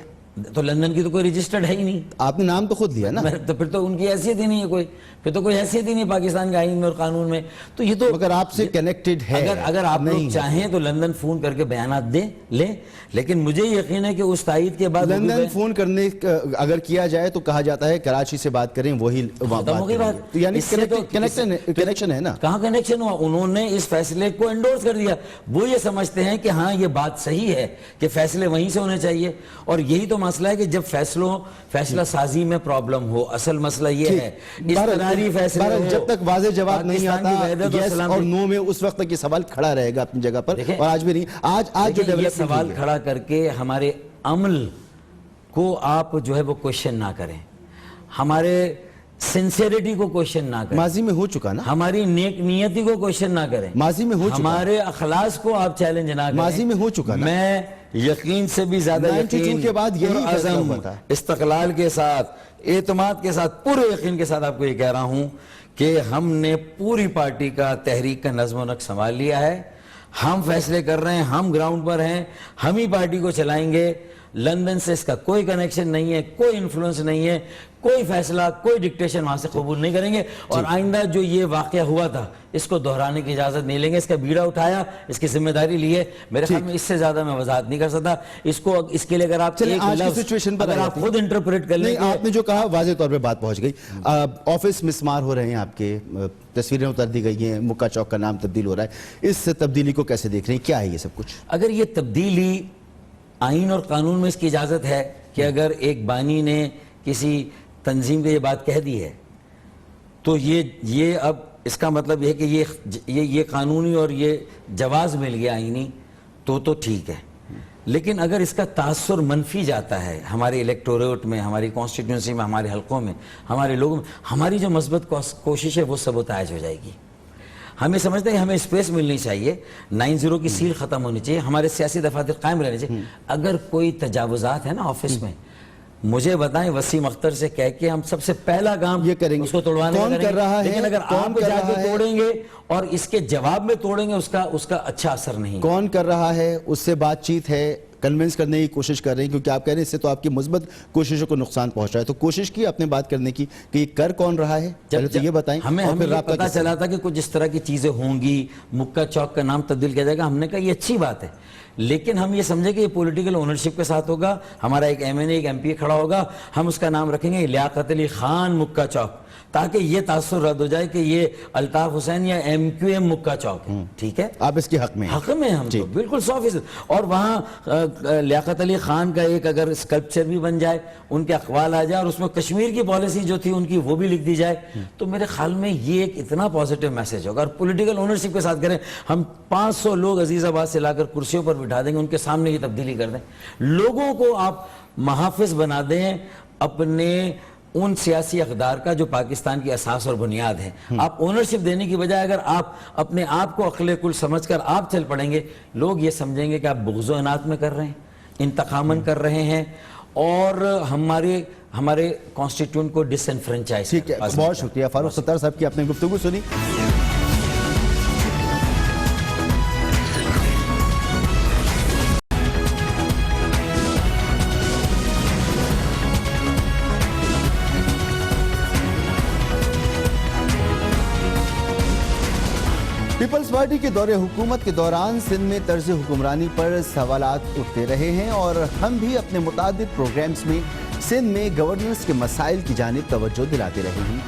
تو لندن کی تو کوئی رجسٹرڈ ہے ہی نہیں. آپ نے نام تو خود لیا نا. تو پھر تو ان کی حیثیت ہی نہیں ہے, پھر تو کوئی حیثیت ہی نہیں پاکستان کے آئین میں اور قانون میں. تو یہ تو مگر آپ سے کنیکٹڈ ہے. اگر آپ لوگ چاہیں تو لندن فون کر کے بیانات لیں, لیکن مجھے یقین ہے کہ اس تائید کے بعد لندن فون کرنے اگر کیا جائے تو کہا جاتا ہے کراچی سے بات کریں, وہی بات. یعنی کنیکشن ہے نا. کہاں کنیکشن ہوا؟ انہوں نے اس فیصلے کو انڈورس کر دیا. وہ یہ سمجھتے ہیں کہ ہاں یہ بات صحیح ہے کہ فیصلے وہیں سے ہونے چاہیے. اور یہی تو مسئلہ ہے کہ جب فیصلہ سازی میں اپنی جگہ اصل مسئلہ یہ ہے جب تک واضح جواب نہیں آتا یس اور نو میں اس وقت تک یہ سوال کھڑا رہے گا اپنی جگہ پر, اور آج بھی نہیں. آج جو یہ سوال کھڑا کر کے ہمارے عمل کو آپ جو ہے وہ کوشچن نہ کریں, ہمارے سنسیریٹی کو کوشچن نہ کریں. ماضی میں ہو چکا نا. ہماری نیک نیتی کو کوشچن نہ کریں. ماضی میں ہو چکا. ہمارے اخلاص کو آپ چیلنج نہ کریں. ماضی میں ہو چکا. میں یقین سے بھی زیادہ یقین کے بعد یہی عزم, استقلال کے ساتھ, اعتماد کے ساتھ, پورے یقین کے ساتھ آپ کو یہ کہہ رہا ہوں کہ ہم نے پوری پارٹی کا تحریک کا نظم و نسق سنبھال لیا ہے. ہم فیصلے کر رہے ہیں, ہم گراؤنڈ پر ہیں, ہم ہی پارٹی کو چلائیں گے. لندن سے اس کا کوئی کنیکشن نہیں ہے, کوئی انفلوئنس نہیں ہے, کوئی فیصلہ, کوئی ڈکٹیشن وہاں سے قبول نہیں کریں گے. اور آئندہ جو یہ واقعہ ہوا تھا اس کو دہرانے کی اجازت نہیں لیں گے. اس کا بیڑا اٹھایا, اس کی ذمہ داری لی ہے. میرے خیال میں اس سے زیادہ میں وضاحت نہیں کر سکتا. اس کے لیے اگر آپ خود انٹرپریٹ کر لیں. آپ نے جو کہا واضح طور پہ بات پہنچ گئی. آفس مسمار ہو رہے ہیں آپ کے, تصویریں اتر دی گئی ہیں, مکہ چوک کا نام تبدیل ہو رہا ہے. اس تبدیلی کو کیسے دیکھ رہے ہیں, کیا ہے یہ سب کچھ؟ اگر یہ تبدیلی آئین اور قانون میں اس کی اجازت ہے کہ اگر ایک بانی نے کسی تنظیم کو یہ بات کہہ دی ہے تو یہ اب اس کا مطلب یہ ہے کہ یہ قانونی اور یہ جواز مل گیا آئینی تو ٹھیک ہے. لیکن اگر اس کا تاثر منفی جاتا ہے ہمارے الیکٹوریٹ میں, ہماری کانسٹیٹیوئنسی میں, ہمارے حلقوں میں, ہمارے لوگوں میں, ہماری جو مثبت کوشش ہے وہ سبوتاژ ہو جائے گی. ہمیں سمجھتے ہیں ہمیں اسپیس ملنی چاہیے, 9-0 کی سیل ختم ہونی چاہیے, ہمارے سیاسی دفاتر قائم رہنے چاہیے. اگر کوئی تجاوزات ہیں نا آفس میں, مجھے بتائیں وسیم اختر سے کہہ کے ہم سب سے پہلا کام یہ کریں گے, اس کو توڑوانے کا کریں گے. لیکن اگر آپ جا کے توڑیں گے اور اس کے جواب میں توڑیں گے اس کا اچھا اثر نہیں. کون کر رہا ہے, اس سے بات چیت ہے, کنونس کرنے کی کوشش کر رہے ہیں, کیونکہ آپ کہہ رہے ہیں اس سے تو آپ کی مثبت کوششوں کو نقصان پہنچ رہا ہے. تو کوشش کی آپ نے بات کرنے کی کہ یہ کر کون رہا ہے, پہلے تو یہ بتائیں. ہمیں پتا چلا تھا کہ کچھ اس طرح کی چیزیں ہوں گی, مکہ چوک کا نام تبدیل کیا جائے گا. ہم نے کہا یہ اچھی بات ہے, لیکن ہم یہ سمجھے کہ یہ پولیٹیکل اونرشپ کے ساتھ ہوگا. ہمارا ایک ایم این اے, ایک ایم پی اے کھڑا ہوگا, ہم اس کا نام رکھیں گے لیاقت علی خان مکہ چوک, تاکہ یہ تاثر رد ہو جائے کہ یہ الطاف حسین یا ایم کیو ایم مکہ چوک ہے. ٹھیک ہے, آپ اس کے حق میں ہم تو بالکل 100%. اور وہاں لیاقت علی خان کا ایک اگر اسکلپچر بھی بن جائے, ان کے اقوال آ جائے, اور اس میں کشمیر کی پالیسی جو تھی ان کی وہ بھی لکھ دی جائے, تو میرے خیال میں یہ ایک اتنا پازیٹیو میسج ہوگا. اور پولیٹیکل اونرشپ کے ساتھ کریں, ہم 500 لوگ عزیز آباد سے لا کر کرسیوں پر بٹھا دیں گے, ان کے سامنے یہ تبدیلی کر دیں. لوگوں کو آپ محافظ بنا دیں اپنے ان سیاسی اقدار کا جو پاکستان کی اساس اور بنیاد ہے. آپ اونرشپ دینے کی بجائے اگر آپ اپنے آپ کو عقل کل سمجھ کر آپ چل پڑیں گے, لوگ یہ سمجھیں گے کہ آپ بغض و عناد میں کر رہے ہیں, انتقاماً کر رہے ہیں, اور ہمارے کانسٹیٹیوئنٹ کو ڈس انفرینچائز. ٹھیک ہے, بہت شکریہ فاروق ستار صاحب کی آپ نے گفتگو سنی. پارٹی کے دور حکومت کے دوران سندھ میں طرز حکمرانی پر سوالات اٹھتے رہے ہیں اور ہم بھی اپنے متعدد پروگرامز میں سندھ میں گورننس کے مسائل کی جانب توجہ دلاتے رہے ہیں۔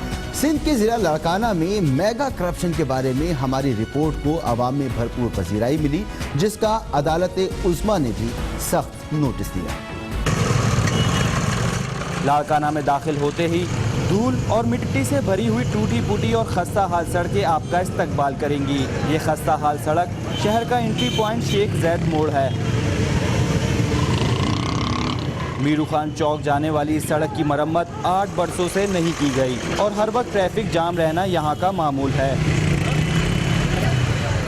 سندھ کے ضلع لاڑکانہ میں میگا کرپشن کے بارے میں ہماری رپورٹ کو عوام میں بھرپور پذیرائی ملی، جس کا عدالت عظمیٰ نے بھی سخت نوٹس دیا۔ لاڑکانہ میں داخل ہوتے ہی دھول اور مٹی سے بھری ہوئی ٹوٹی پھوٹی اور خستہ حال سڑکیں آپ کا استقبال کریں گی۔ یہ خستہ حال سڑک شہر کا انٹری پوائنٹ شیخ زید موڑ ہے۔ میرو خان چوک جانے والی اس سڑک کی مرمت 8 برسوں سے نہیں کی گئی اور ہر وقت ٹریفک جام رہنا یہاں کا معمول ہے۔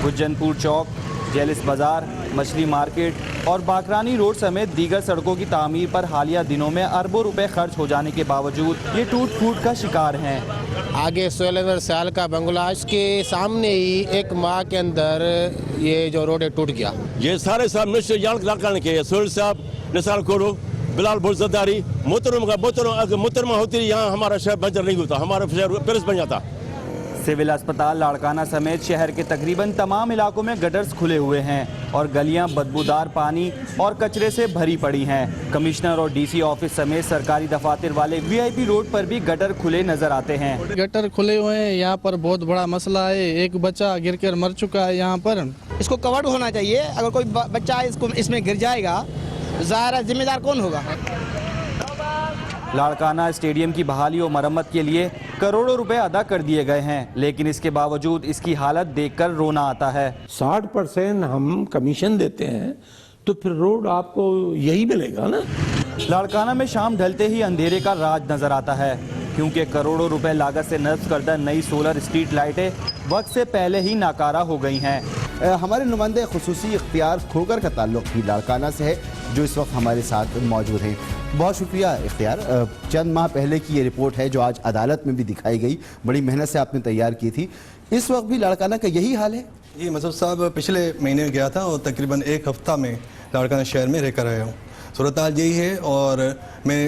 گجن پور چوک، جیلس بازار، مچھلی مارکیٹ اور باقرانی روڈ سمیت دیگر سڑکوں کی تعمیر پر حالیہ دنوں میں اربوں روپے خرچ ہو جانے کے باوجود یہ ٹوٹ پھوٹ کا شکار ہیں۔ آگے 16 سال کا بنگلہ کے سامنے ہی ایک ماہ کے اندر یہ جو روڈ ٹوٹ گیا۔ یہ سارے صاحب نشان کے سہیل صاحب، نثار کوڑو، بلال بھرزداری، محترمہ ہوتی یہاں ہمارا شہر بنجر نہیں ہوتا، ہمارا شہر پیرس بن جاتا۔ سول اسپتال لاڑکانہ سمیت شہر کے تقریباً تمام علاقوں میں گٹرز کھلے ہوئے ہیں اور گلیاں بدبودار پانی اور کچرے سے بھری پڑی ہیں۔ کمشنر اور ڈی سی آفس سمیت سرکاری دفاتر والے وی آئی پی روڈ پر بھی گٹر کھلے نظر آتے ہیں۔ گٹر کھلے ہوئے ہیں، یہاں پر بہت بڑا مسئلہ ہے۔ ایک بچہ گر کر مر چکا ہے یہاں پر۔ اس کو کورڈ ہونا چاہیے۔ اگر کوئی بچہ اس میں گر جائے گا، ظاہر ذمہ دار کون ہوگا؟ لاڑکانہ اسٹیڈیم کی بحالی و مرمت کے لیے کروڑوں روپے ادا کر دیے گئے ہیں، لیکن اس کے باوجود اس کی حالت دیکھ کر رونا آتا ہے۔ 60% ہم کمیشن دیتے ہیں تو پھر روڈ آپ کو یہی ملے گا نا۔ لاڑکانہ میں شام ڈھلتے ہی اندھیرے کا راج نظر آتا ہے، کیونکہ کروڑوں روپے لاگت سے نصب کردہ نئی سولر اسٹریٹ لائٹیں وقت سے پہلے ہی ناکارہ ہو گئی ہیں۔ ہمارے نمائندے خصوصی اختیار کھوگر کا تعلق بھی لاڑکانہ سے ہے، جو اس وقت ہمارے ساتھ موجود ہیں۔ بہت شکریہ اختیار۔ چند ماہ پہلے کی یہ رپورٹ ہے جو آج عدالت میں بھی دکھائی گئی، بڑی محنت سے آپ نے تیار کی تھی۔ اس وقت بھی لاڑکانہ کا یہی حال ہے؟ جی مسعود صاحب، پچھلے مہینے گیا تھا اور تقریباً ایک ہفتہ میں لاڑکانہ شہر میں رہ کر آیا ہوں۔ صورتحال یہی ہے، اور میں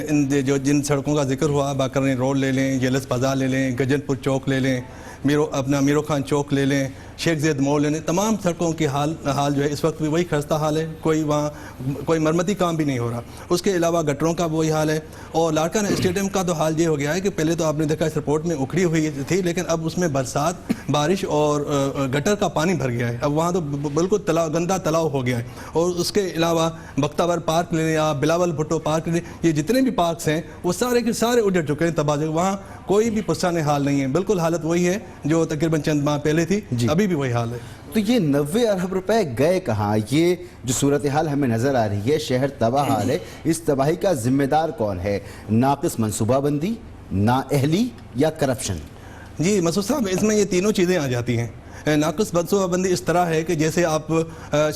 جن سڑکوں کا ذکر ہوا، باقرانی روڈ لے لیں، جیلس بازار لے لیں، گجن پور چوک لے لیں، میرو خان چوک لے لیں، شیخ زید موڑ لے لیں، تمام سڑکوں کی حال جو ہے اس وقت بھی وہی خستہ حال ہے۔ وہاں کوئی مرمتی کام بھی نہیں ہو رہا۔ اس کے علاوہ گٹروں کا وہی حال ہے، اور لاڑکانہ اسٹیڈیم کا تو حال یہ ہو گیا ہے کہ پہلے تو آپ نے دیکھا اس رپورٹ میں اکھڑی ہوئی تھی، لیکن اب اس میں برسات، بارش اور گٹر کا پانی بھر گیا ہے۔ اب وہاں تو بالکل گندا تلاؤ ہو گیا ہے۔ اور اس کے علاوہ بختاور پارک لے لیں یا بلاول بھٹو پارک لے لیں، یہ جتنے بھی پارکس ہیں وہ سارے کے سارے اجڑ چکے ہیں، تباہ۔ وہاں کوئی بھی پرسان حال نہیں ہے، بالکل حالت وہی ہے جو تقریباً چند ماہ پہلے تھی، ابھی بھی وہی حال ہے۔ تو یہ 90 ارب روپے گئے کہاں؟ یہ جو صورتحال ہمیں نظر آ رہی ہے، شہر تباہ حال ہے، اس تباہی کا ذمہ دار کون ہے؟ ناقص منصوبہ بندی، نااہلی یا کرپشن؟ جی مسعود صاحب، اس میں یہ تینوں چیزیں آ جاتی ہیں۔ ناقص منصوبہ بندی اس طرح ہے کہ جیسے آپ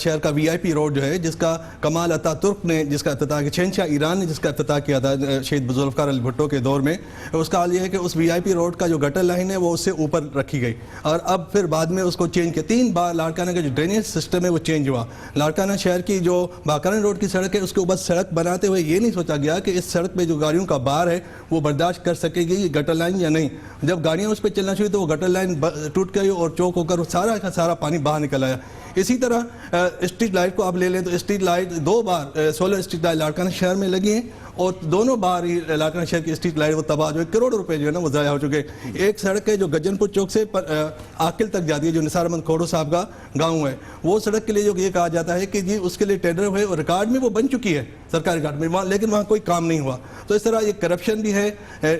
شہر کا وی آئی پی روڈ جو ہے، جس کا کمال عطا ترک نے جس کا افتتاح کیا، شہنشاہ ایران نے جس کا افتتاح کیا تھا شہید ذوالفقار علی بھٹو کے دور میں، اس کا حال یہ ہے کہ اس وی آئی پی روڈ کا جو گٹر لائن ہے وہ اس سے اوپر رکھی گئی، اور اب پھر بعد میں اس کو چینج کیا۔ 3 بار لاڑکانہ کا جو ڈرینیج سسٹم ہے وہ چینج ہوا۔ لاڑکانہ شہر کی جو باقرانی روڈ کی سڑک ہے، اس کے اوپر سڑک بناتے ہوئے یہ نہیں سوچا گیا کہ اس سڑک پہ جو گاڑیوں کا بار ہے وہ برداشت کر سکے گی یہ گٹر لائن یا نہیں۔ جب گاڑیاں اس پہ چلنا شروع تو وہ گٹر لائن ٹوٹ گئی اور چوک ہو کر سارا کا سارا پانی باہر نکل آیا۔ اسی طرح اسٹریٹ لائٹ کو آپ لے لیں تو اسٹریٹ لائٹ 2 بار سولر اسٹریٹ لائٹ لاڑکانہ شہر میں لگی ہیں، اور دونوں بار ہی لاڑکانہ شہر کی اسٹریٹ لائٹ وہ تباہ جو ہے، کروڑوں روپے جو ہے نا وہ ضائع ہو چکے۔ ایک سڑک ہے جو گجن پور چوک سے عاقل تک جاتی ہے، جو نثار احمد کھوڑو صاحب کا گاؤں ہے، وہ سڑک کے لیے جو یہ کہا جاتا ہے کہ جی اس کے لیے ٹینڈر ہوئے اور ریکارڈ میں وہ بن چکی ہے، سرکاری ریکارڈ میں، لیکن وہاں کوئی کام نہیں ہوا۔ تو اس طرح یہ کرپشن بھی ہے،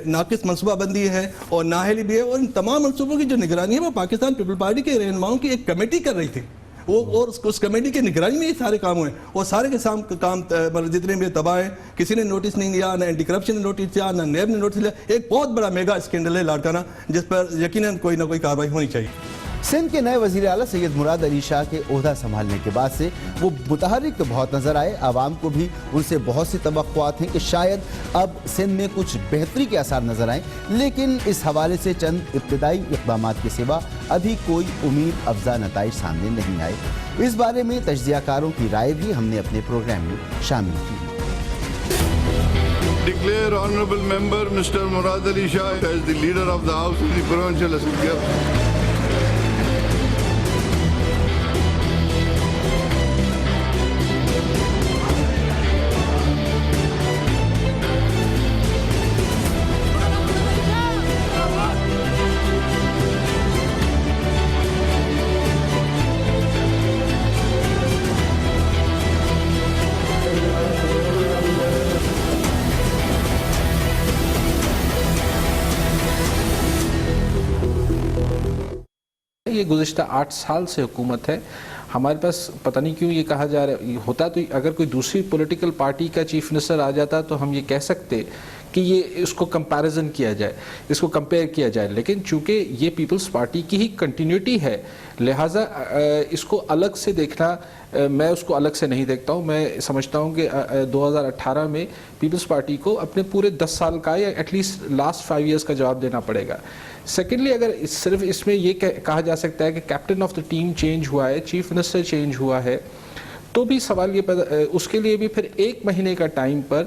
ناقص منصوبہ بندی ہے اور نااہلی بھی ہے، اور ان تمام منصوبوں کی جو نگرانی ہے وہ پاکستان پیپل پارٹی کے رہنماؤں کی ایک کمیٹی کر رہی تھی، اور اس کمیٹی کی نگرانی میں یہ سارے کام ہوئے، اور سارے کے کام جتنے بھی تباہ ہیں، کسی نے نوٹس نہیں لیا، نہ اینٹی کرپشن نے نوٹس لیا، نہ نیب نے نوٹس لیا۔ ایک بہت بڑا میگا اسکینڈل ہے لاڑکانہ، جس پر یقیناً کوئی نہ کوئی کارروائی ہونی چاہیے۔ سندھ کے نئے وزیر اعلیٰ سید مراد علی شاہ کے عہدہ سنبھالنے کے بعد سے وہ متحرک تو بہت نظر آئے، عوام کو بھی ان سے بہت سی توقعات ہیں کہ شاید اب سندھ میں کچھ بہتری کے آثار نظر آئیں، لیکن اس حوالے سے چند ابتدائی اقدامات کے سوا ابھی کوئی امید افزا نتائج سامنے نہیں آئے۔ اس بارے میں تجزیہ کاروں کی رائے بھی ہم نے اپنے پروگرام میں شامل کی۔ Declare honorable member Mr. Murad Ali Shah as the leader of the House of the Provincial Assembly. یہ گزشتہ 8 سال سے حکومت ہے. ہمارے پاس پتہ نہیں کیوں یہ کہا جا رہا ہے, ہوتا تو اگر کوئی دوسری پولیٹیکل پارٹی کا چیف منسٹر آ جاتا تو ہم یہ کہہ سکتے کہ یہ اس کو کمپیریزن کیا جائے, اس کو کمپیئر کیا جائے, لیکن چونکہ یہ پیپلز پارٹی کی ہی کنٹینیوٹی ہے, لہٰذا اس کو الگ سے دیکھنا, میں اس کو الگ سے نہیں دیکھتا ہوں. میں سمجھتا ہوں کہ 2018 میں پیپلز پارٹی کو اپنے پورے 10 سال کا یا ایٹ لیسٹ لاسٹ 5 ایئرس کا جواب دینا پڑے گا. سیکنڈلی, اگر صرف اس میں یہ کہا جا سکتا ہے کہ captain of the team change ہوا ہے, چیف منسٹر چینج ہوا ہے, تو بھی سوال یہ اس کے لیے بھی پھر 1 مہینے کا ٹائم پر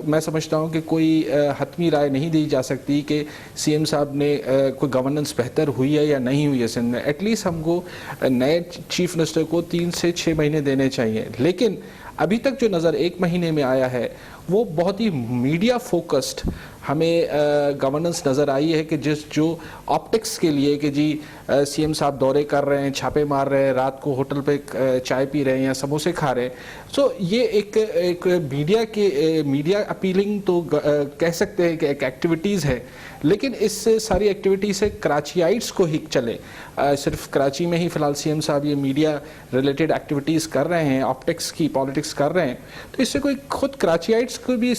میں سمجھتا ہوں کہ کوئی حتمی رائے نہیں دی جا سکتی کہ سی ایم صاحب نے کوئی گورننس بہتر ہوئی ہے یا نہیں ہوئی ہے سندھ میں. ایٹ لیسٹ ہم کو نئے چیف منسٹر کو 3 سے 6 مہینے دینے چاہیے. لیکن ابھی تک جو نظر 1 مہینے میں آیا ہے وہ بہت ہی میڈیا فوکسڈ ہمیں گورننس نظر آئی ہے, کہ جو آپٹکس کے لیے کہ جی سی ایم صاحب دورے کر رہے ہیں, چھاپے مار رہے ہیں, رات کو ہوٹل پہ چائے پی رہے ہیں یا سموسے کھا رہے ہیں. سو یہ ایک میڈیا اپیلنگ تو کہہ سکتے ہیں کہ ایک ایکٹیویٹیز ہے, لیکن اس سے ساری ایکٹیویٹی سے کراچیائٹس کو ہی چلے. صرف کراچی میں ہی فی الحال سی ایم صاحب یہ میڈیا ریلیٹڈ ایکٹیویٹیز کر رہے ہیں, آپٹکس کی پالیٹکس کر رہے ہیں, تو اس سے کوئی خود کراچیائٹس کو بھی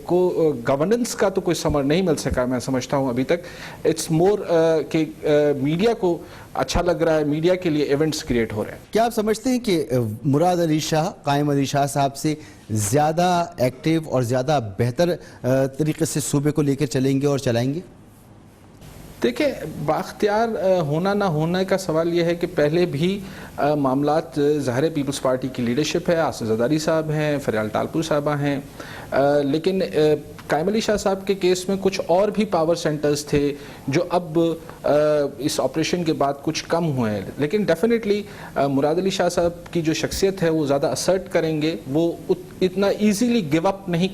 کو گورننس کا تو کوئی ثمر نہیں مل سکا میں سمجھتا ہوں ابھی تک. اٹس مور کہ میڈیا کو اچھا لگ رہا ہے, میڈیا کے لیے ایونٹس کریٹ ہو رہے ہیں. کیا آپ سمجھتے ہیں کہ مراد علی شاہ, قائم علی شاہ صاحب سے زیادہ ایکٹیو اور زیادہ بہتر طریقے سے صوبے کو لے کر چلیں گے اور چلائیں گے؟ دیکھیں, بااختیار ہونا نہ ہونا کا سوال یہ ہے کہ پہلے بھی معاملات ظاہر پیپلز پارٹی کی لیڈرشپ ہے, آصف زرداری صاحب ہیں, فریال ٹالپور صاحبہ ہیں, لیکن قائم علی شاہ صاحب کے کیس میں کچھ اور بھی پاور سینٹرز تھے جو اب اس آپریشن کے بعد کچھ کم ہوئے ہیں. لیکن ڈیفینیٹلی مراد علی شاہ صاحب کی جو شخصیت ہے وہ زیادہ اسرٹ کریں گے, وہ اتنا ایزیلی گیو اپ نہیں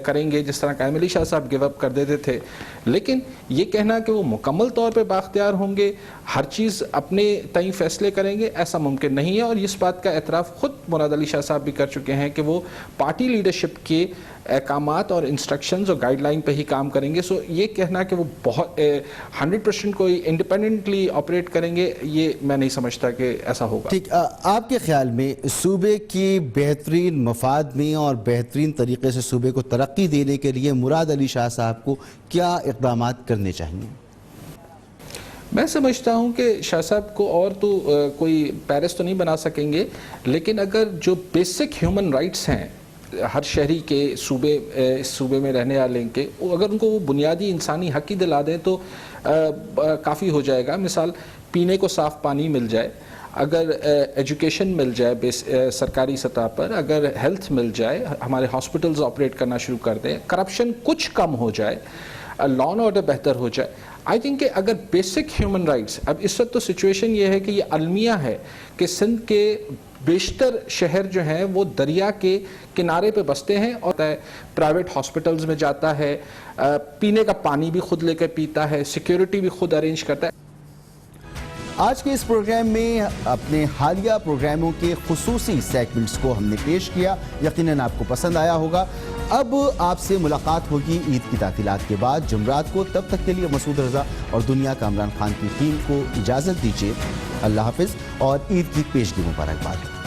کریں گے جس طرح قائم علی شاہ صاحب گیو اپ کر دیتے تھے. لیکن یہ کہنا کہ وہ مکمل طور پہ بااختیار ہوں گے, ہر چیز اپنے تئیں فیصلے کریں گے, ایسا ممکن نہیں ہے. اور اس بات کا اعتراف خود مراد علی شاہ صاحب بھی کر چکے ہیں کہ وہ پارٹی لیڈرشپ کے احکامات اور انسٹرکشنز اور گائیڈ لائن پہ ہی کام کریں گے. سو یہ کہنا کہ وہ بہت 100% کوئی انڈیپینڈنٹلی آپریٹ کریں گے, یہ میں نہیں سمجھتا کہ ایسا ہوگا. ٹھیک, آپ کے خیال میں صوبے کی بہترین مفاد میں اور بہترین طریقے سے صوبے کو ترقی دینے کے لیے مراد علی شاہ صاحب کو کیا اقدامات کرنے چاہیے؟ میں سمجھتا ہوں کہ شاہ صاحب کو اور تو کوئی پیرس تو نہیں بنا سکیں گے, لیکن اگر جو بیسک ہیومن رائٹس ہیں ہر شہری کے اس صوبے میں رہنے والے کے, اگر ان کو وہ بنیادی انسانی حق ہی دلا دیں تو کافی ہو جائے گا. مثال, پینے کو صاف پانی مل جائے, اگر ایجوکیشن مل جائے سرکاری سطح پر, اگر ہیلتھ مل جائے, ہمارے ہاسپٹلز آپریٹ کرنا شروع کر دیں, کرپشن کچھ کم ہو جائے, لا اینڈ آرڈر بہتر ہو جائے. آئی تھنک کہ اگر بیسک ہیومن رائٹس, اب اس وقت تو سچویشن یہ ہے کہ یہ المیہ ہے کہ سندھ کے بیشتر شہر جو ہیں وہ دریا کے کنارے پہ بستے ہیں, اور پرائیویٹ ہاسپٹلز میں جاتا ہے, پینے کا پانی بھی خود لے کر پیتا ہے, سیکیورٹی بھی خود ارینج کرتا ہے. آج کے اس پروگرام میں اپنے حالیہ پروگراموں کے خصوصی سیگمنٹس کو ہم نے پیش کیا, یقیناً آپ کو پسند آیا ہوگا. اب آپ سے ملاقات ہوگی عید کی تعطیلات کے بعد جمعرات کو. تب تک کے لیے مسعود رضا اور دنیا کامران خان کی ٹیم کو اجازت دیجیے. اللہ حافظ اور عید کی پیشگی مبارکباد.